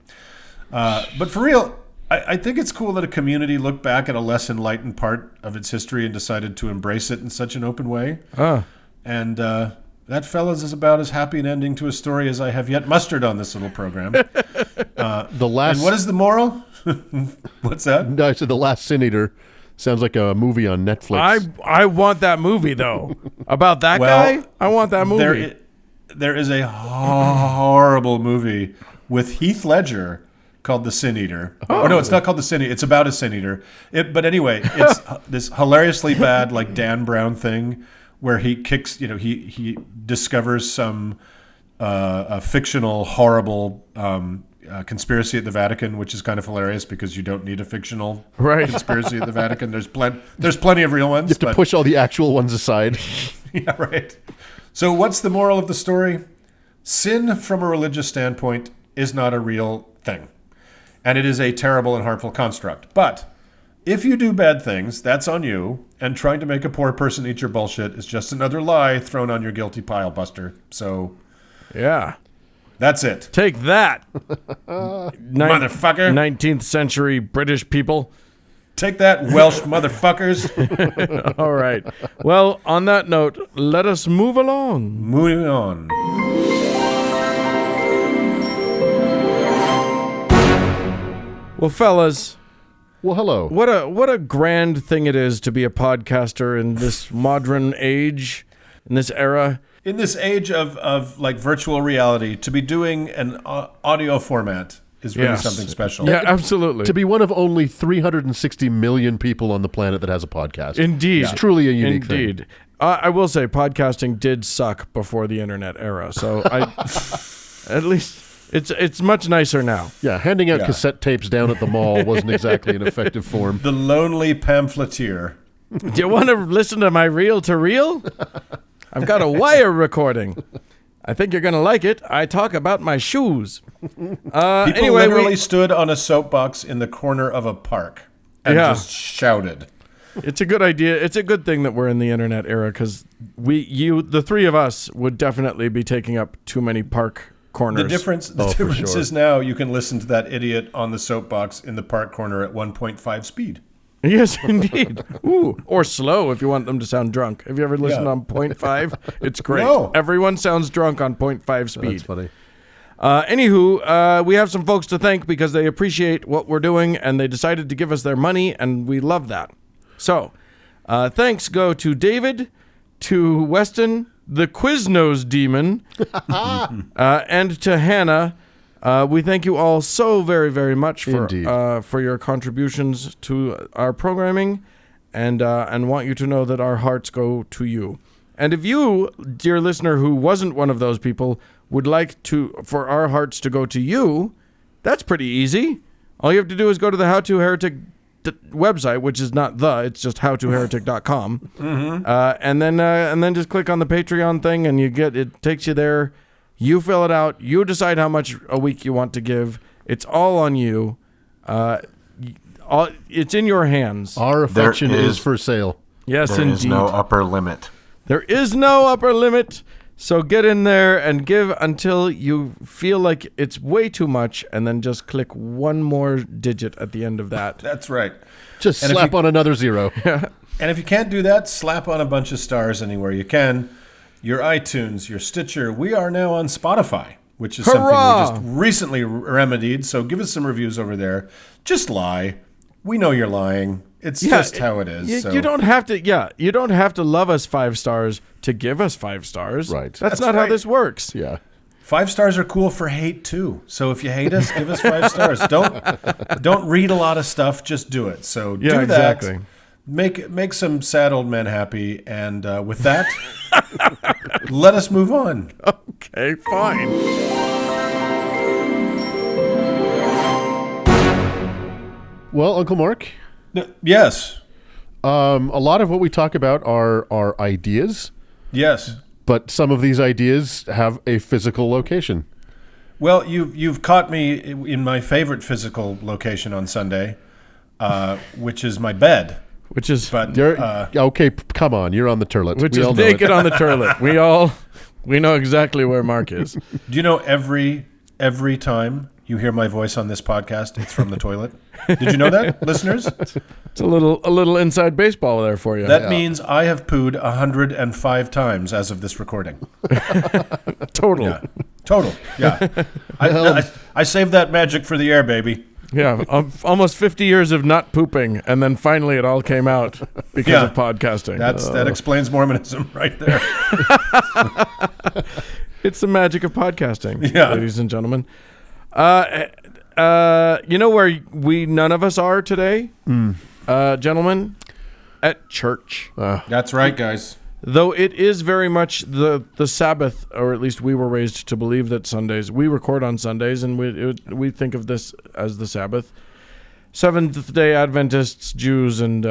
But for real, I think it's cool that a community looked back at a less enlightened part of its history and decided to embrace it in such an open way. And that, fellas, is about as happy an ending to a story as I have yet mustered on this little program. And what is the moral? What's that? No, I said The Last Sin Eater. Sounds like a movie on Netflix. I want that movie, though. About that guy? I want that movie. There is a horrible movie with Heath Ledger called The Sin Eater. Oh, no, it's not called The Sin Eater. It's about a sin eater. But anyway, it's this hilariously bad, like Dan Brown thing where he kicks, he discovers some fictional, horrible conspiracy at the Vatican, which is kind of hilarious because you don't need a fictional conspiracy at the Vatican. There's plenty of real ones. You have to push all the actual ones aside. Yeah, right. So what's the moral of the story? Sin from a religious standpoint is not a real thing. And it is a terrible and harmful construct. But if you do bad things, that's on you. And trying to make a poor person eat your bullshit is just another lie thrown on your guilty pile, Buster. So, yeah. That's it. Take that, motherfucker. 19th century British people. Take that, Welsh motherfuckers. All right. Well, on that note, let us move along. Moving on. Well, fellas. Well, hello. What a grand thing it is to be a podcaster in this modern age, in this era. In this age of like virtual reality, to be doing an audio format is really something special. Yeah, absolutely. To be one of only 360 million people on the planet that has a podcast. Indeed. It's truly a unique thing. Indeed. I will say podcasting did suck before the internet era, so at least it's much nicer now. Yeah, handing out cassette tapes down at the mall wasn't exactly an effective form. The lonely pamphleteer. Do you want to listen to my reel-to-reel? I've got a wire recording. I think you're going to like it. I talk about my shoes. People literally stood on a soapbox in the corner of a park and just shouted. It's a good idea. It's a good thing that we're in the internet era because the three of us would definitely be taking up too many park corners. The difference is now you can listen to that idiot on the soapbox in the park corner at 1.5 speed. Yes, indeed. Ooh, or slow if you want them to sound drunk. Have you ever listened on 0.5? It's great. No. Everyone sounds drunk on 0.5 speed. That's funny. Anywho, we have some folks to thank because they appreciate what we're doing and they decided to give us their money, and we love that. So, thanks go to David, to Weston, the Quiznos Demon, and to Hannah. We thank you all so very, very much for your contributions to our programming, and want you to know that our hearts go to you. And if you, dear listener, who wasn't one of those people, would like for our hearts to go to you, that's pretty easy. All you have to do is go to the How to Heretic website, which is not it's just howtoheretic.com, and then just click on the Patreon thing, and it takes you there. You fill it out. You decide how much a week you want to give. It's all on you. It's in your hands. Our affection is for sale. Yes, indeed. There is no upper limit. There is no upper limit. So get in there and give until you feel like it's way too much, and then just click one more digit at the end of that. That's right. Just slap on another 0. And if you can't do that, slap on a bunch of stars anywhere you can. Your iTunes, your Stitcher. We are now on Spotify, which is something we just recently remedied. So give us some reviews over there. Just lie. We know you're lying. It's just how it is. You don't have to. Yeah, you don't have to love us 5 stars to give us 5 stars. Right. That's not how this works. Yeah. 5 stars are cool for hate too. So if you hate us, give us 5 stars. Don't read a lot of stuff. Just do it. So do that. Exactly. Make some sad old men happy. And with that, let us move on. Okay, fine. Well, Uncle Mark. Yes. A lot of what we talk about are ideas. Yes. But some of these ideas have a physical location. Well, you've caught me in my favorite physical location on Sunday, which is my bed. Okay, come on, you're on the turlet. Which is naked on the turlet. We know exactly where Mark is. Do you know every time you hear my voice on this podcast, it's from the toilet? Did you know that, listeners? It's a little inside baseball there for you. That means I have pooed 105 times as of this recording. Total. Yeah. Total. Yeah. I saved that magic for the air, baby. Yeah, almost 50 years of not pooping, and then finally it all came out because of podcasting. That explains Mormonism right there. It's the magic of podcasting, ladies and gentlemen. You know where none of us are today, gentlemen? At church. That's right, guys. Though it is very much the Sabbath, or at least we were raised to believe that Sundays. We record on Sundays, and we think of this as the Sabbath. Seventh-day Adventists, Jews, and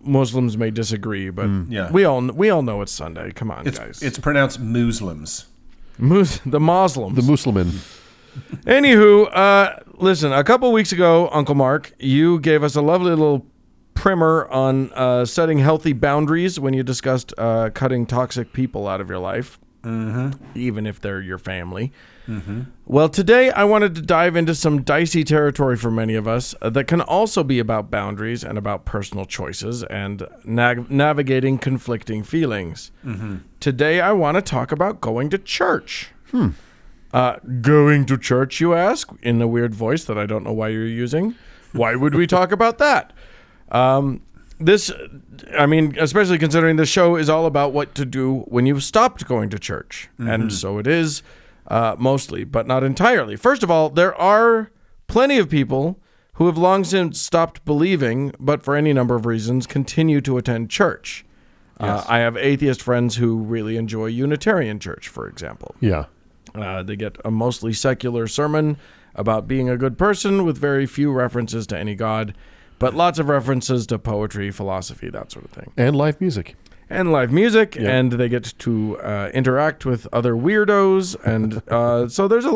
Muslims may disagree, but we all know it's Sunday. Come on, guys. It's pronounced Muslims. The Muslims. The Muslimin. Anywho, listen, a couple weeks ago, Uncle Mark, you gave us a lovely little primer on setting healthy boundaries when you discussed cutting toxic people out of your life, even if they're your family. Well, today I wanted to dive into some dicey territory for many of us that can also be about boundaries and about personal choices and navigating conflicting feelings. Today I want to talk about going to church. Going to church, you ask, in a weird voice that I don't know why you're using. Why would we talk about that? Especially considering the show is all about what to do when you've stopped going to church. And so it is mostly, but not entirely. First of all, there are plenty of people who have long since stopped believing, but for any number of reasons, continue to attend church. Yes. I have atheist friends who really enjoy Unitarian church, for example. Yeah. They get a mostly secular sermon about being a good person with very few references to any God, but lots of references to poetry, philosophy, that sort of thing. And live music. And they get to interact with other weirdos, and so there's a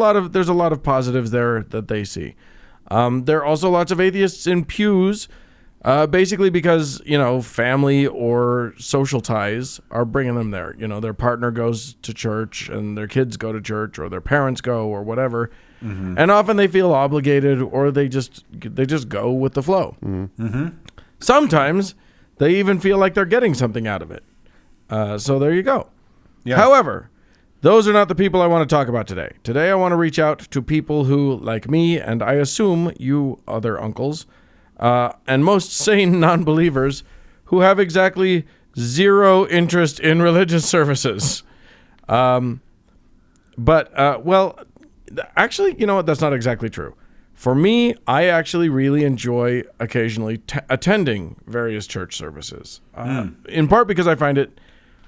lot of positives there that they see. There are also lots of atheists in pews, basically because family or social ties are bringing them there. Their partner goes to church, and their kids go to church, or their parents go, or whatever. And often they feel obligated, or they just go with the flow. Sometimes they even feel like they're getting something out of it. So there you go. Yeah. However, those are not the people I want to talk about today. Today I want to reach out to people who, like me, and I assume you other uncles, and most sane non-believers who have exactly zero interest in religious services. Well, actually, you know what? That's not exactly true. For me, I actually really enjoy occasionally attending various church services, in part because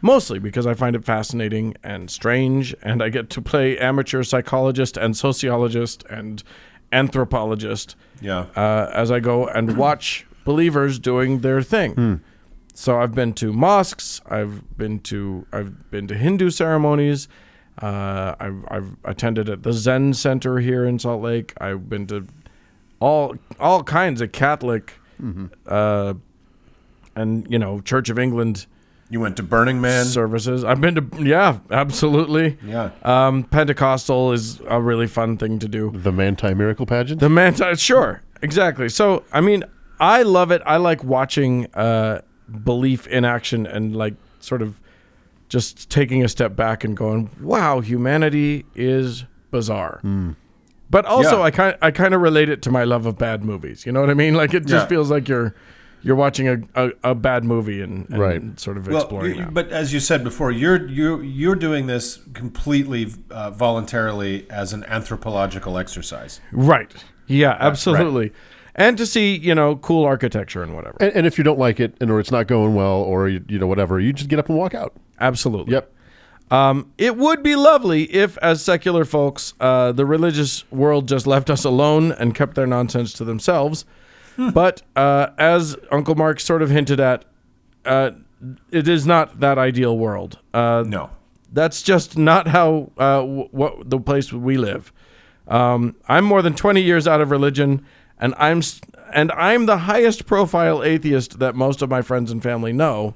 mostly because I find it fascinating and strange, and I get to play amateur psychologist and sociologist and anthropologist as I go and watch believers doing their thing. So I've been to mosques, I've been to Hindu ceremonies, I've attended at the Zen Center here in Salt Lake. I've been to all kinds of Catholic and Church of England. You went to Burning Man services. I've been to absolutely. Yeah. Pentecostal is a really fun thing to do. The Manti Miracle Pageant? Sure, exactly. So I mean, I love it. I like watching belief in action and like sort of just taking a step back and going, wow, humanity is bizarre. But also I kind of relate it to my love of bad movies. You know what I mean? Like it just feels like you're watching a bad movie and sort of exploring that. But as you said before, you're doing this completely voluntarily as an anthropological exercise. Right. Yeah, absolutely. Right. And to see, cool architecture and whatever. And if you don't like it or it's not going well or, whatever, you just get up and walk out. Absolutely. Yep. It would be lovely if, as secular folks, the religious world just left us alone and kept their nonsense to themselves. But as Uncle Mark sort of hinted at, it is not that ideal world. No. That's just not how what the place we live. I'm more than 20 years out of religion, and I'm the highest profile atheist that most of my friends and family know,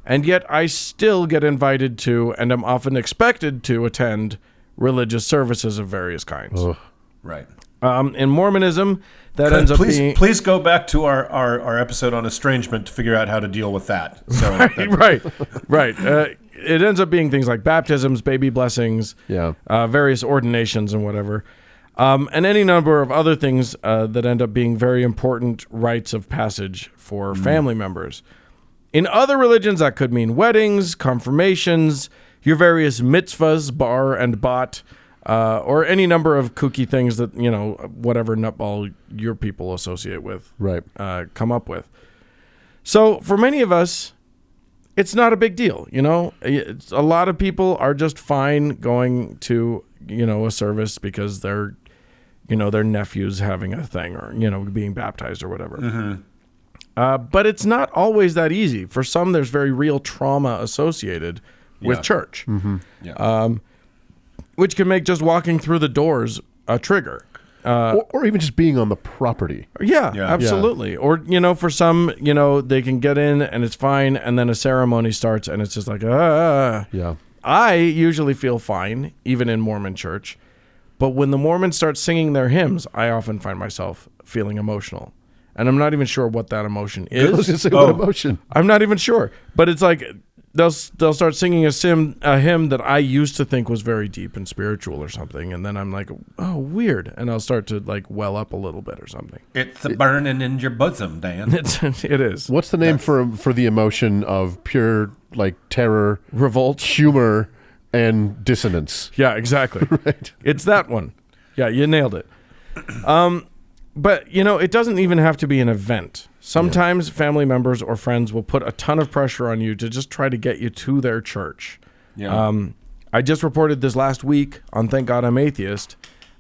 and yet I still get invited to and am often expected to attend religious services of various kinds. Ugh. Right. In Mormonism, that ends up being... Please go back to our episode on estrangement to figure out how to deal with that. So Right. It ends up being things like baptisms, baby blessings, various ordinations and whatever. And any number of other things that end up being very important rites of passage for family members. In other religions, that could mean weddings, confirmations, your various mitzvahs, bar and bat, or any number of kooky things that, whatever nutball your people associate with, come up with. So for many of us, it's not a big deal, a lot of people are just fine going to, a service because their nephew's having a thing or, being baptized or whatever. Mm-hmm. But it's not always that easy. For some, there's very real trauma associated with church, which can make just walking through the doors a trigger. Or even just being on the property. Yeah, absolutely. Yeah. Or, for some, they can get in and it's fine, and then a ceremony starts and it's just like, Yeah. I usually feel fine, even in Mormon church. But when the Mormons start singing their hymns, I often find myself feeling emotional. And I'm not even sure what that emotion is. I was going to say, what emotion? I'm not even sure. But it's like they'll start singing a hymn that I used to think was very deep and spiritual or something. And then I'm like, oh, weird. And I'll start to like well up a little bit or something. It's burning in your bosom, Dan. It is. What's the name for the emotion of pure like terror, revolt, humor, and dissonance? Yeah, exactly. Right. It's that one. Yeah, you nailed it. But, it doesn't even have to be an event. Sometimes family members or friends will put a ton of pressure on you to just try to get you to their church. Yeah. I just reported this last week on Thank God I'm Atheist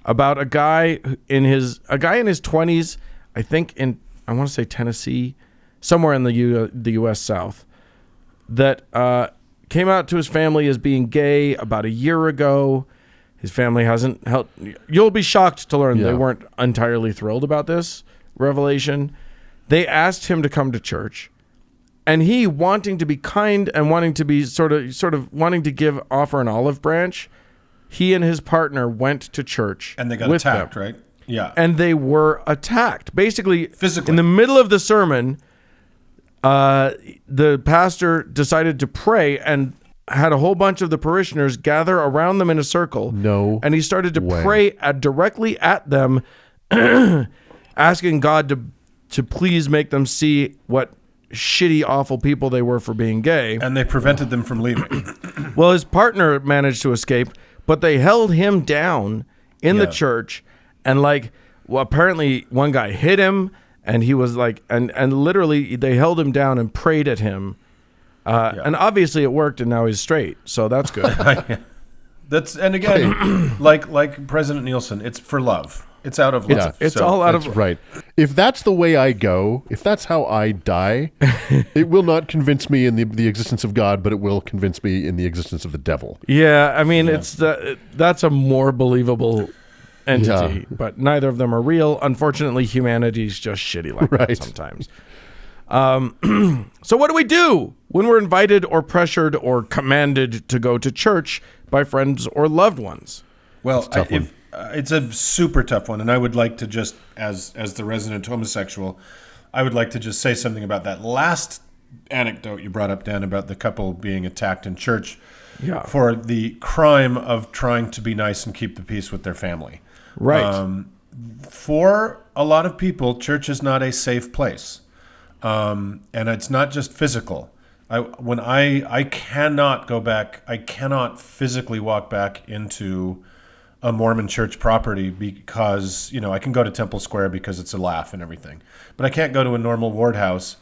about a guy in his 20s, I think I want to say Tennessee, somewhere in the U.S. South, that came out to his family as being gay about a year ago. His family hasn't helped. You'll be shocked to learn they weren't entirely thrilled about this revelation. They asked him to come to church, and he, wanting to be kind and wanting to be sort of wanting to offer an olive branch, he and his partner went to church. And they got attacked, right? Yeah. And they were attacked. Basically, physically. In the middle of the sermon, the pastor decided to pray, and had a whole bunch of the parishioners gather around them in a circle. No And he started to way. pray directly at them, asking God to please make them see what shitty, awful people they were for being gay. And they prevented them from leaving. Well, his partner managed to escape, but they held him down in the church, and apparently one guy hit him, and he was and literally they held him down and prayed at him. And obviously it worked, and now he's straight, so that's good. And again, like President Nielsen, it's for love. It's out of love. It's all out of right. If that's the way I go, if that's how I die, it will not convince me in the existence of God, but it will convince me in the existence of the devil. Yeah, I mean, that's a more believable entity, but neither of them are real. Unfortunately, humanity's just shitty like that sometimes. So what do we do when we're invited or pressured or commanded to go to church by friends or loved ones? Well, it's a super tough one, and I would like to just, as the resident homosexual, I would like to just say something about that last anecdote you brought up, Dan, about the couple being attacked in church for the crime of trying to be nice and keep the peace with their family. Right. For a lot of people, church is not a safe place, and it's not just physical. I cannot go back, I cannot physically walk back into a Mormon church property because, I can go to Temple Square because it's a laugh and everything. But I can't go to a normal ward house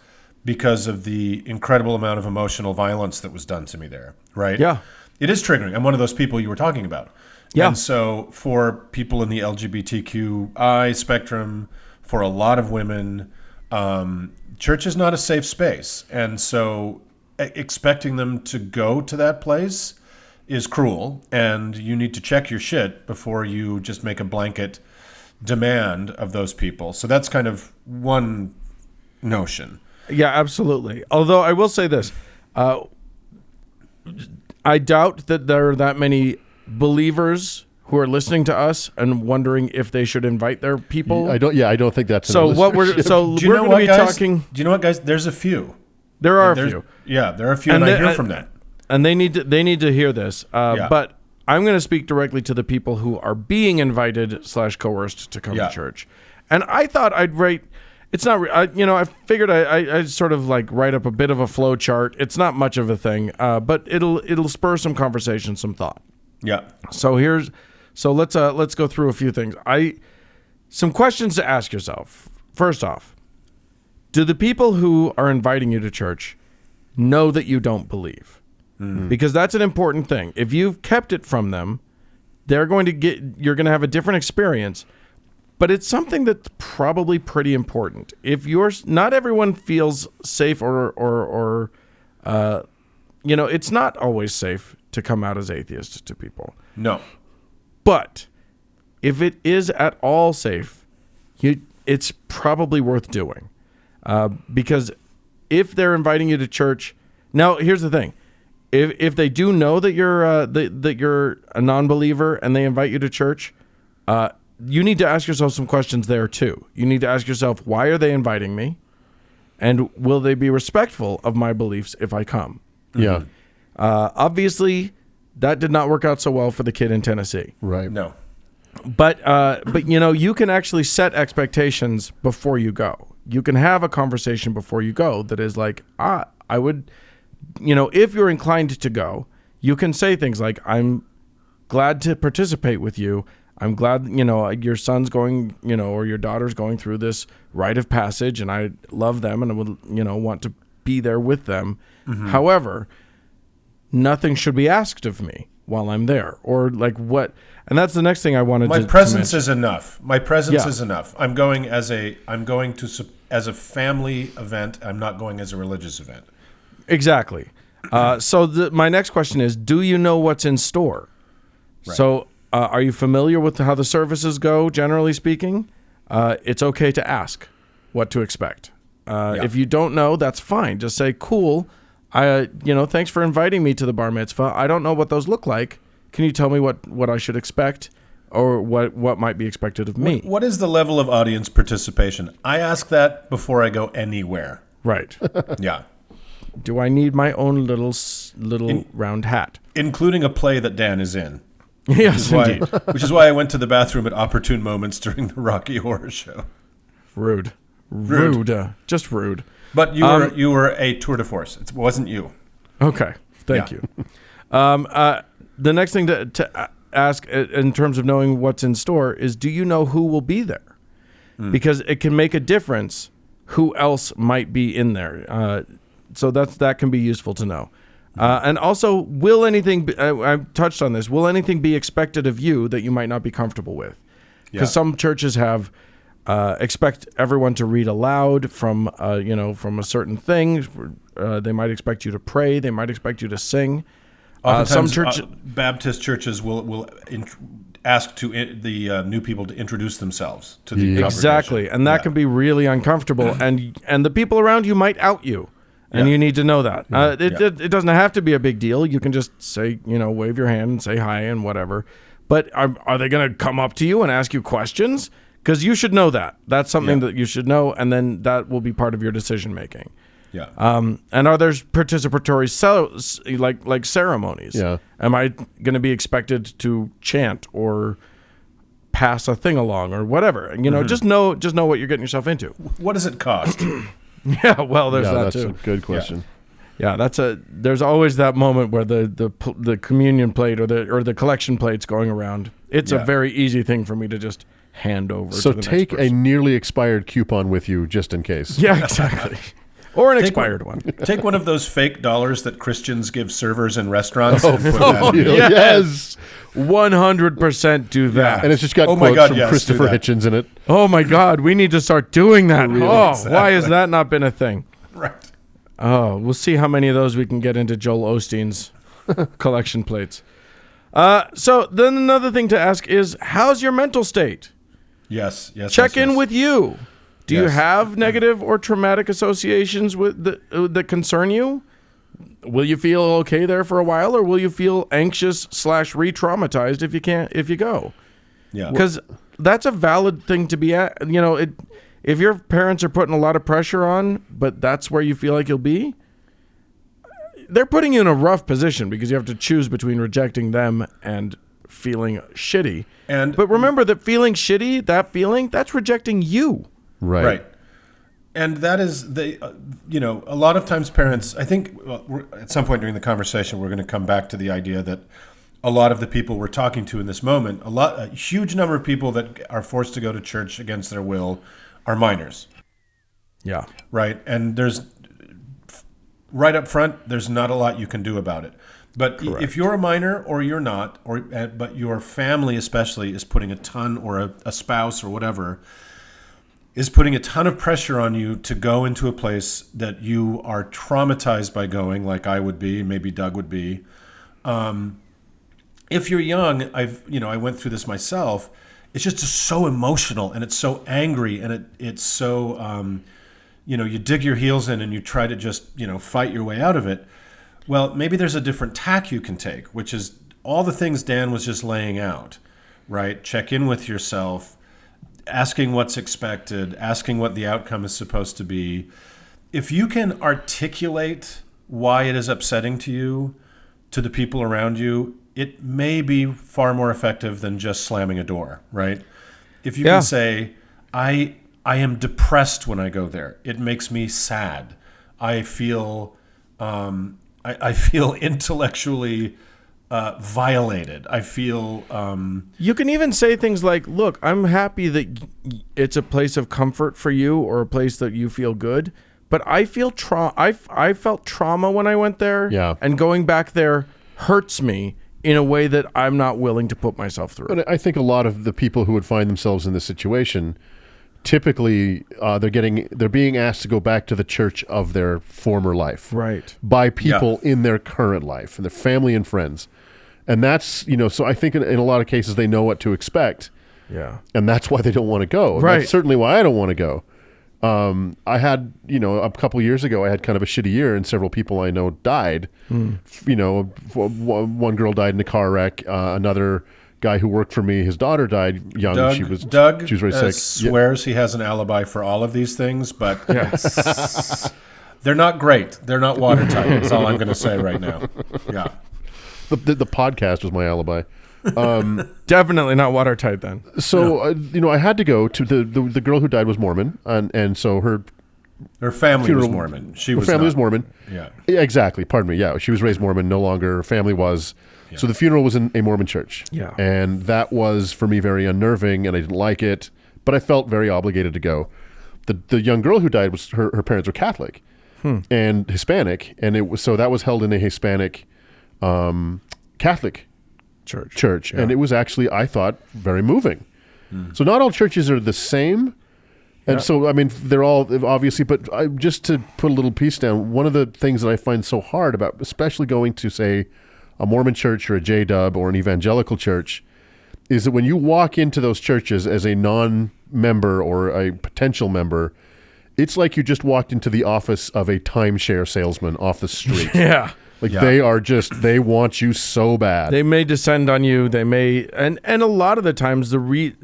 because of the incredible amount of emotional violence that was done to me there, right? Yeah. It is triggering. I'm one of those people you were talking about. Yeah. And so for people in the LGBTQI spectrum, for a lot of women, church is not a safe space. And so expecting them to go to that place is cruel, and you need to check your shit before you just make a blanket demand of those people. So that's kind of one notion. Yeah, absolutely. Although I will say this, I doubt that there are that many believers who are listening to us and wondering if they should invite their people. I don't think that's so. What we're going to be talking. Do you know what, guys? There's a few. There are a few. Yeah, there are a few, and I hear from that. And they need to hear this. But I'm going to speak directly to the people who are being invited / coerced to come to church. And I thought I'd write. It's not. I figured I sort of write up a bit of a flow chart. It's not much of a thing, but it'll spur some conversation, some thought. Yeah. So let's go through a few things. Some questions to ask yourself. First off, do the people who are inviting you to church know that you don't believe? Because that's an important thing. If you've kept it from them, you're going to have a different experience, but it's something that's probably pretty important. If not everyone feels safe or it's not always safe to come out as atheist to people. No. But if it is at all safe, it's probably worth doing. Because if they're inviting you to church, now here's the thing. If they do know that you're a non-believer and they invite you to church, you need to ask yourself some questions there too. You need to ask yourself, why are they inviting me? And will they be respectful of my beliefs if I come? Yeah. Obviously, that did not work out so well for the kid in Tennessee. Right. No. But you can actually set expectations before you go. You can have a conversation before you go that is I would... if you're inclined to go, you can say things like, I'm glad to participate with you. I'm glad, your son's going, or your daughter's going through this rite of passage, and I love them and I would, want to be there with them. Mm-hmm. However, nothing should be asked of me while I'm there, or what. And that's the next thing I wanted to mention. My presence is enough. My presence is enough. I'm going as a family event. I'm not going as a religious event. Exactly. So my next question is, do you know what's in store? Right. So are you familiar with how the services go, generally speaking? It's okay to ask what to expect. If you don't know, that's fine. Just say, cool. Thanks for inviting me to the bar mitzvah. I don't know what those look like. Can you tell me what I should expect, or what might be expected of me? What is the level of audience participation? I ask that before I go anywhere. Right. Yeah. Do I need my own little round hat? Including a play that Dan is in. Yes, indeed. Which is why I went to the bathroom at opportune moments during the Rocky Horror Show. Rude. Just rude. But you were a tour de force. It wasn't you. Okay. Thank you. The next thing to ask in terms of knowing what's in store is, do you know who will be there? Because it can make a difference who else might be in there. So that can be useful to know. And also, will anything I touched on this, will anything be expected of you that you might not be comfortable with? Because some churches have expect everyone to read aloud from a certain thing. They might expect you to pray. They might expect you to sing. Oftentimes, Baptist churches will ask the new people to introduce themselves to the congregation. Exactly, and that can be really uncomfortable. and the people around you might out you. And you need to know that. It doesn't have to be a big deal. You can just say, wave your hand and say hi and whatever. But are they going to come up to you and ask you questions? Because you should know that. That's something that you should know, and then that will be part of your decision making. Yeah. And are there participatory like ceremonies? Yeah. Am I going to be expected to chant or pass a thing along or whatever? Just know what you're getting yourself into. What does it cost? Yeah, well, there's that that's too. A good question. Yeah, there's always that moment where the communion plate or the collection plate's going around. It's a very easy thing for me to just hand over. So to the take next person. a nearly expired coupon with you just in case. Yeah, exactly. Or an expired one. Take one of those fake dollars that Christians give servers in restaurants. Yes. 100% do that. And it's just got quotes from Christopher Hitchens in it. Oh my God, we need to start doing that. Why has that not been a thing? Right. Oh, we'll see how many of those we can get into Joel Osteen's collection plates. So then another thing to ask is, how's your mental state? Yes. Check in with you. Do you have negative or traumatic associations with that concern you? Will you feel okay there for a while, or will you feel anxious / re-traumatized if you go? Yeah. Because that's a valid thing to be at. If your parents are putting a lot of pressure on, but that's where you feel like you'll be, they're putting you in a rough position because you have to choose between rejecting them and feeling shitty. But remember that feeling shitty, that's rejecting you. Right. And that is a lot of times parents, I think at some point during the conversation, we're going to come back to the idea that a lot of the people we're talking to in this moment, a huge number of people that are forced to go to church against their will are minors. Yeah. Right. And right up front, there's not a lot you can do about it. But if you're a minor or you're not, but your family especially is putting a ton, or a spouse or whatever, is putting a ton of pressure on you to go into a place that you are traumatized by going, like I would be, maybe Doug would be. If you're young, I went through this myself. It's just so emotional, and it's so angry, and it's so, you dig your heels in and you try to just, fight your way out of it. Well, maybe there's a different tack you can take, which is all the things Dan was just laying out, right? Check in with yourself, asking what's expected, asking what the outcome is supposed to be. If you can articulate why it is upsetting to you, to the people around you, it may be far more effective than just slamming a door, right? If you can say, I am depressed when I go there. It makes me sad. I feel intellectually violated. I feel... You can even say things like, look, I'm happy that it's a place of comfort for you, or a place that you feel good, but I feel I felt trauma when I went there, and going back there hurts me in a way that I'm not willing to put myself through. But I think a lot of the people who would find themselves in this situation, typically they're being asked to go back to the church of their former life, right, by people in their current life, and their family and friends. And that's, so I think in a lot of cases they know what to expect. Yeah. And that's why they don't want to go. Right. That's certainly why I don't want to go. I had, a couple of years ago, I had kind of a shitty year, and several people I know died. One girl died in a car wreck. Another guy who worked for me, his daughter died young. Doug she was very sick. Swears he has an alibi for all of these things, but They're not great. They're not watertight. That's all I'm going to say right now. Yeah. The podcast was my alibi. Definitely not watertight then. So, I had to go to the girl who died was Mormon, and so her family was Mormon. Her family was Mormon. Yeah. Exactly. Pardon me. Yeah. She was raised Mormon. No longer. Her family was. Yeah. So the funeral was in a Mormon church. Yeah. And that was, for me, very unnerving, and I didn't like it, but I felt very obligated to go. The young girl who died, was her parents were Catholic and Hispanic, and that was held in a Hispanic Catholic church. Yeah. And it was actually, I thought, very moving. So not all churches are the same. And so, I mean, they're all obviously, but just to put a little piece down, one of the things that I find so hard about, especially going to, say, a Mormon church or a J-Dub or an evangelical church, is that when you walk into those churches as a non-member or a potential member, it's like you just walked into the office of a timeshare salesman off the street. Yeah. They want you so bad. They may descend on you. They may, and a lot of the times the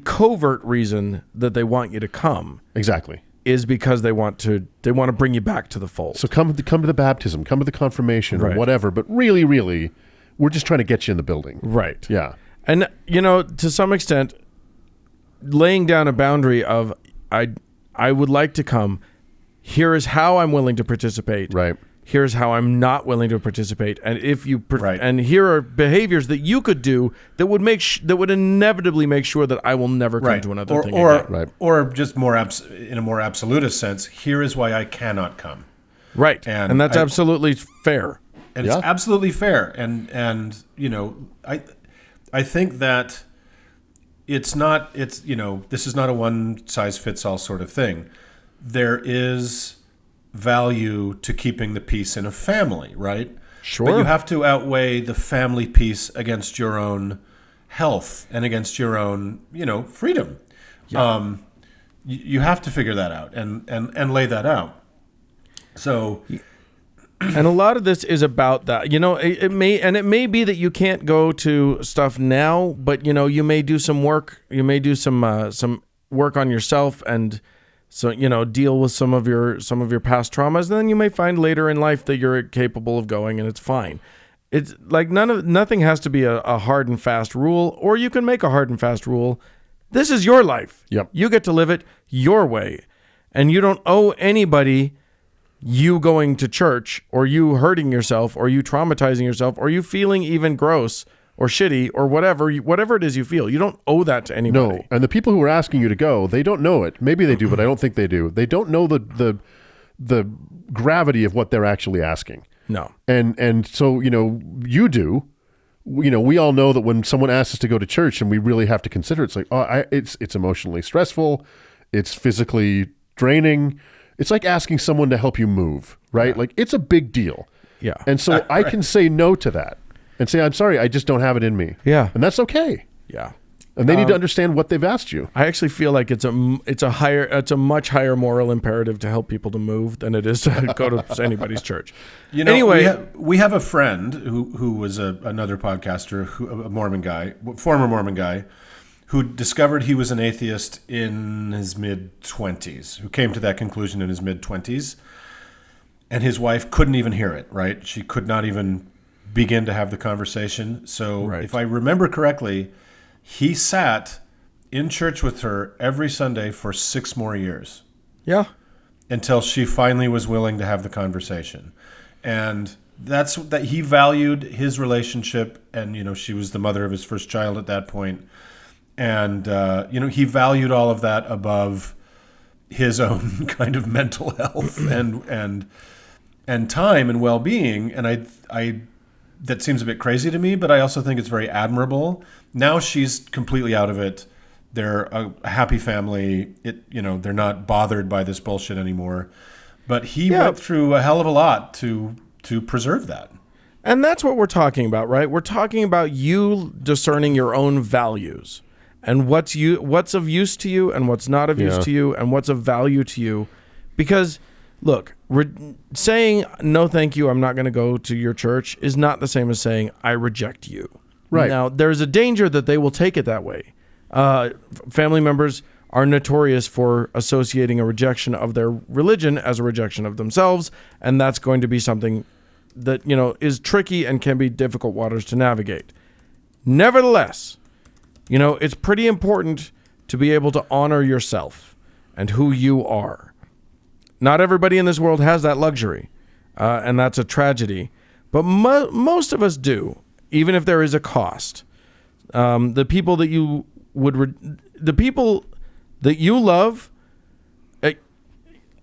covert reason that they want you to come exactly is because they want to bring you back to the fold. So come to the baptism, come to the confirmation or whatever. But really, we're just trying to get you in the building. Right. Yeah. And to some extent, laying down a boundary of I would like to come. Here is how I'm willing to participate. Right. Here's how I'm not willing to participate, and if you and here are behaviors that you could do that would that would inevitably make sure that I will never come to another thing again. Or just in a more absolutist sense, here is why I cannot come. Right, and that's absolutely fair. And it's absolutely fair, and I think that this is not a one size fits all sort of thing. There is value to keeping the peace in a family, right? Sure. But you have to outweigh the family peace against your own health and against your own, freedom. Yeah. You have to figure that out and lay that out. So, and a lot of this is about that. It may be that you can't go to stuff now, but you may do some work. You may do some work on yourself and. So, deal with some of your past traumas. And then you may find later in life that you're capable of going and it's fine. It's like nothing has to be a hard and fast rule, or you can make a hard and fast rule. This is your life. Yep. You get to live it your way. And you don't owe anybody you going to church or you hurting yourself or you traumatizing yourself or you feeling even gross or shitty or whatever it is you feel. You don't owe that to anybody. No, and the people who are asking you to go, they don't know it. Maybe they do, but I don't think they do. They don't know the gravity of what they're actually asking. No. And so, you do. We all know that when someone asks us to go to church and we really have to consider it, it's like, it's emotionally stressful. It's physically draining. It's like asking someone to help you move, right? Yeah. Like, it's a big deal. Yeah. And so I can say no to that. And say, I'm sorry, I just don't have it in me. Yeah. And that's okay. Yeah. And they need to understand what they've asked you. I actually feel like it's a much higher moral imperative to help people to move than it is to go to anybody's church. Anyway, we have a friend who was another podcaster, a Mormon guy, former Mormon guy, who discovered he was an atheist in his mid-20s, who came to that conclusion in his mid-20s. And his wife couldn't even hear it, right? She could not even begin to have the conversation. So if I remember correctly, he sat in church with her every Sunday for 6 more years. Yeah. Until she finally was willing to have the conversation. And that's that he valued his relationship, and she was the mother of his first child at that point. And he valued all of that above his own kind of mental health and time and well-being. And I that seems a bit crazy to me, but I also think it's very admirable. Now she's completely out of it. They're a happy family. They're not bothered by this bullshit anymore. But he went through a hell of a lot to preserve that. And that's what we're talking about, right? We're talking about you discerning your own values and what's of use to you and what's not of use to you and what's of value to you. Because look, saying no thank you, I'm not going to go to your church is not the same as saying I reject you. Right. Now, there's a danger that they will take it that way. Family members are notorious for associating a rejection of their religion as a rejection of themselves, and that's going to be something that, you know, is tricky and can be difficult waters to navigate. Nevertheless, you know, it's pretty important to be able to honor yourself and who you are. Not everybody in this world has that luxury, and that's a tragedy. But most of us do, even if there is a cost. The people that you the people that you love, what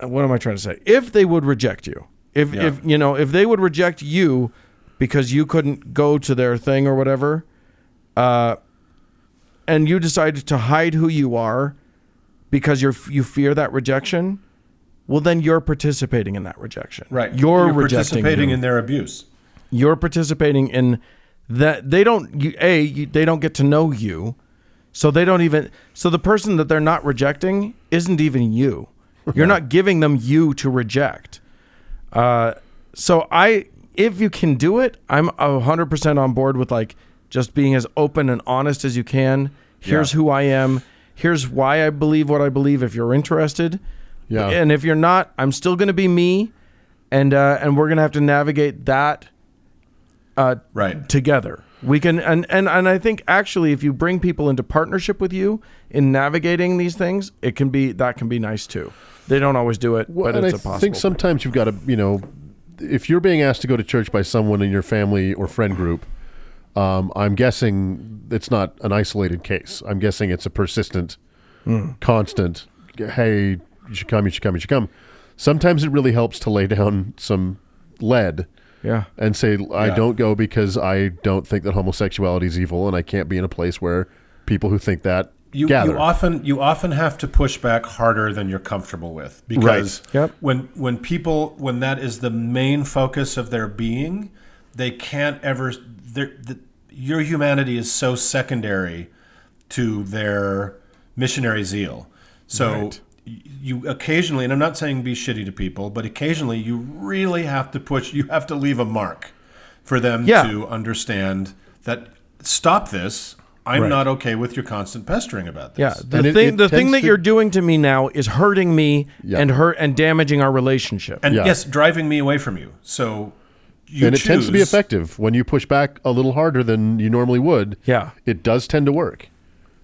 am I trying to say? If they would reject you, if they would reject you because you couldn't go to their thing or whatever, and you decided to hide who you are because you fear that rejection, well, then you're participating in that rejection. Right. You're participating in their abuse. You're participating in that. They don't get to know you. So so the person that they're not rejecting isn't even you. You're not giving them you to reject. So if you can do it, I'm 100% on board with like just being as open and honest as you can. Here's who I am. Here's why I believe what I believe. If you're interested, and if you're not, I'm still going to be me, and we're going to have to navigate that together. We can, and I think actually, if you bring people into partnership with you in navigating these things, that can be nice too. They don't always do it, but it's a possible. I think sometimes you've got to, you know, if you're being asked to go to church by someone in your family or friend group, I'm guessing it's not an isolated case. I'm guessing it's a persistent, constant, hey, you should come, you should come, you should come. Sometimes it really helps to lay down some lead. Yeah. And say, I don't go because I don't think that homosexuality is evil, and I can't be in a place where people who think that gather. You often have to push back harder than you're comfortable with, because when that is the main focus of their being, they can't ever. Your humanity is so secondary to their missionary zeal. So you occasionally, and I'm not saying be shitty to people, but occasionally you really have to push. You have to leave a mark for them to understand that stop this. I'm not okay with your constant pestering about this. Yeah, the thing that you're doing to me now is hurting me and damaging our relationship. And yes, driving me away from you. So it tends to be effective when you push back a little harder than you normally would. Yeah, it does tend to work.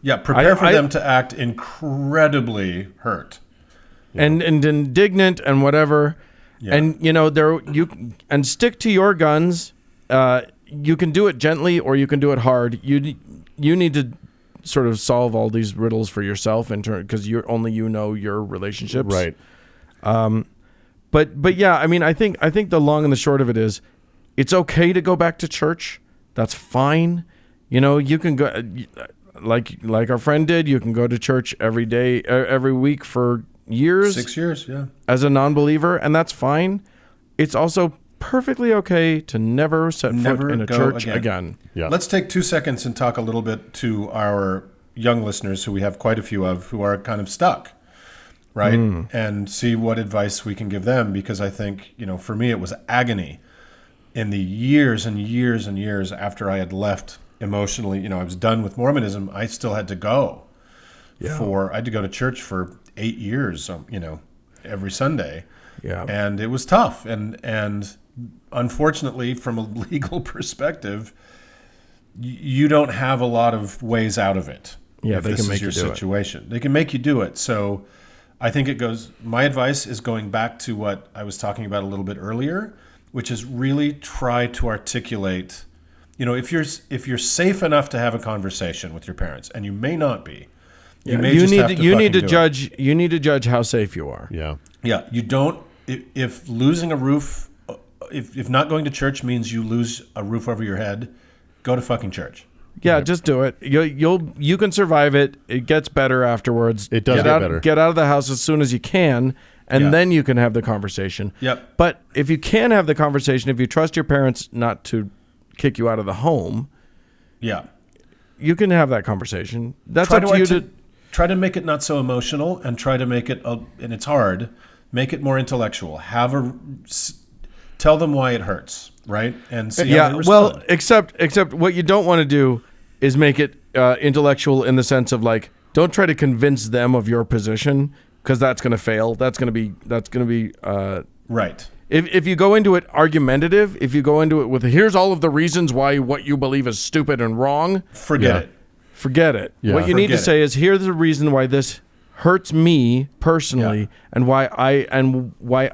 Yeah, prepare for them to act incredibly hurt and indignant and whatever. Yeah. And and stick to your guns. You can do it gently or you can do it hard. You need to sort of solve all these riddles for yourself because you know your relationships. Right. But yeah, I mean, I think the long and the short of it is, it's okay to go back to church. That's fine. You know, you can go like our friend did. You can go to church every day, every week for years. 6 years, yeah. As a non-believer, and that's fine. It's also perfectly okay to never set foot in a church again. Yeah. Let's take 2 seconds and talk a little bit to our young listeners, who we have quite a few of, who are kind of stuck, right? And see what advice we can give them, because I think, for me, it was agony in the years and years and years after I had left emotionally. I was done with Mormonism. I still had to go I had to go to church for 8 years, every Sunday. Yeah. And it was tough. And unfortunately, from a legal perspective, you don't have a lot of ways out of it. Yeah, if this is your situation. They can make you do it. So I think my advice is going back to what I was talking about a little bit earlier, which is really try to articulate, if you're safe enough to have a conversation with your parents, and you may not be. You need to judge how safe you are. Yeah. Yeah, you don't. If losing a roof, if not going to church means you lose a roof over your head, go to fucking church. Yeah, just do it. You can survive it. It gets better afterwards. It does get better. Get out of the house as soon as you can, and then you can have the conversation. Yep. But if you can have the conversation, if you trust your parents not to kick you out of the home, you can have that conversation. That's up to you to try to make it not so emotional, and try to make it, and it's hard, make it more intellectual. Tell them why it hurts, right? And see how they respond. Well, except what you don't want to do is make it intellectual in the sense of like, Don't try to convince them of your position, because that's going to fail. That's going to be right. If you go into it argumentative, if you go into it with here's all of the reasons why what you believe is stupid and wrong, forget it. Yeah. What you need to say is here's the reason why this hurts me personally, and why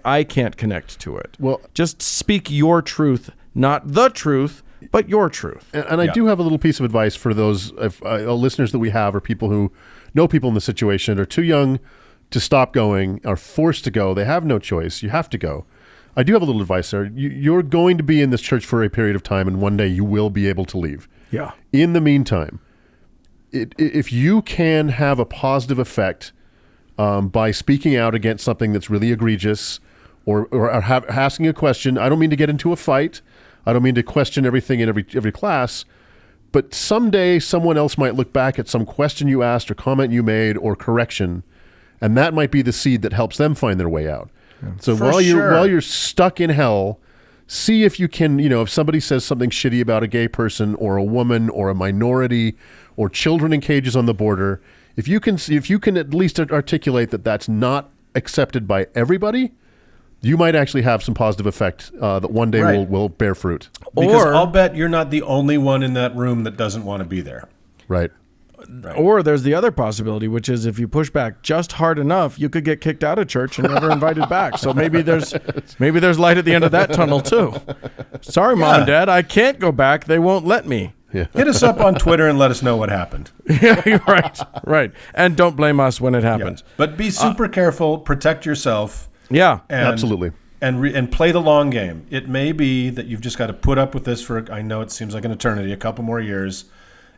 I can't connect to it. Well, just speak your truth, not the truth, but your truth. And I do have a little piece of advice for those listeners that we have, or people who know people in the situation, are too young to stop going, are forced to go. They have no choice. You have to go. I do have a little advice there. You're going to be in this church for a period of time, and one day you will be able to leave. Yeah. In the meantime, if you can have a positive effect by speaking out against something that's really egregious, or asking a question, I don't mean to get into a fight. I don't mean to question everything in every class, but someday someone else might look back at some question you asked or comment you made or correction, and that might be the seed that helps them find their way out. Yeah. So while you're stuck in hell, see if you can, if somebody says something shitty about a gay person or a woman or a minority or children in cages on the border, if you can at least articulate that that's not accepted by everybody, you might actually have some positive effect that one day will bear fruit. Because I'll bet you're not the only one in that room that doesn't want to be there. Right. Or there's the other possibility, which is if you push back just hard enough, you could get kicked out of church and never invited back. So maybe there's light at the end of that tunnel too. Sorry, Mom and Dad, I can't go back. They won't let me. Yeah. Hit us up on Twitter and let us know what happened. Yeah, right. And don't blame us when it happens. Yeah. But be super careful. Protect yourself. Yeah, absolutely. And play the long game. It may be that you've just got to put up with this for, I know it seems like an eternity, a couple more years.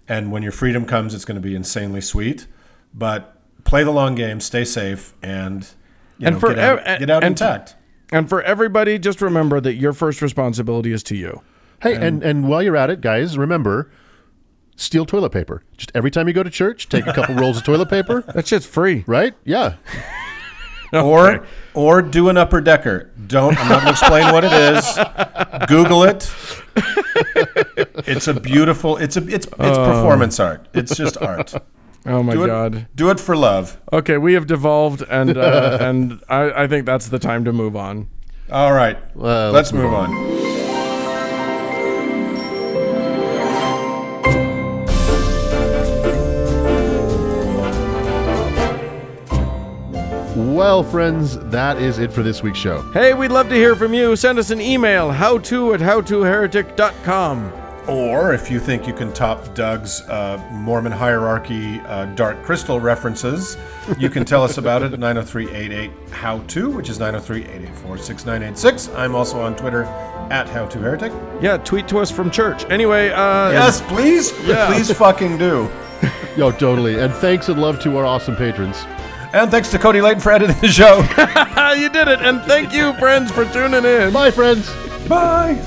And when your freedom comes, it's going to be insanely sweet. But play the long game, stay safe, and get out intact. And for everybody, just remember that your first responsibility is to you. Hey, and while you're at it, guys, remember, steal toilet paper. Just every time you go to church, take a couple rolls of toilet paper. That shit's free. Right? Yeah. Okay. Or do an upper decker. I'm not going to explain what it is. Google it. It's a beautiful. It's performance art. It's just art. Oh my God! Do it for love. Okay, we have devolved, and I think that's the time to move on. All right, let's move on. Well, friends, that is it for this week's show. Hey, we'd love to hear from you. Send us an email, howto@howtoheretic.com. Or if you think you can top Doug's Mormon hierarchy Dark Crystal references, you can tell us about it at 903-88-HOW-TO, which is 903-884-6986. I'm also on Twitter at HowToHeretic. Yeah, tweet to us from church. Anyway, yes, please. Yeah. Please fucking do. Yo, totally. And thanks and love to our awesome patrons. And thanks to Cody Layton for editing the show. You did it. And thank you, friends, for tuning in. Bye, friends. Bye.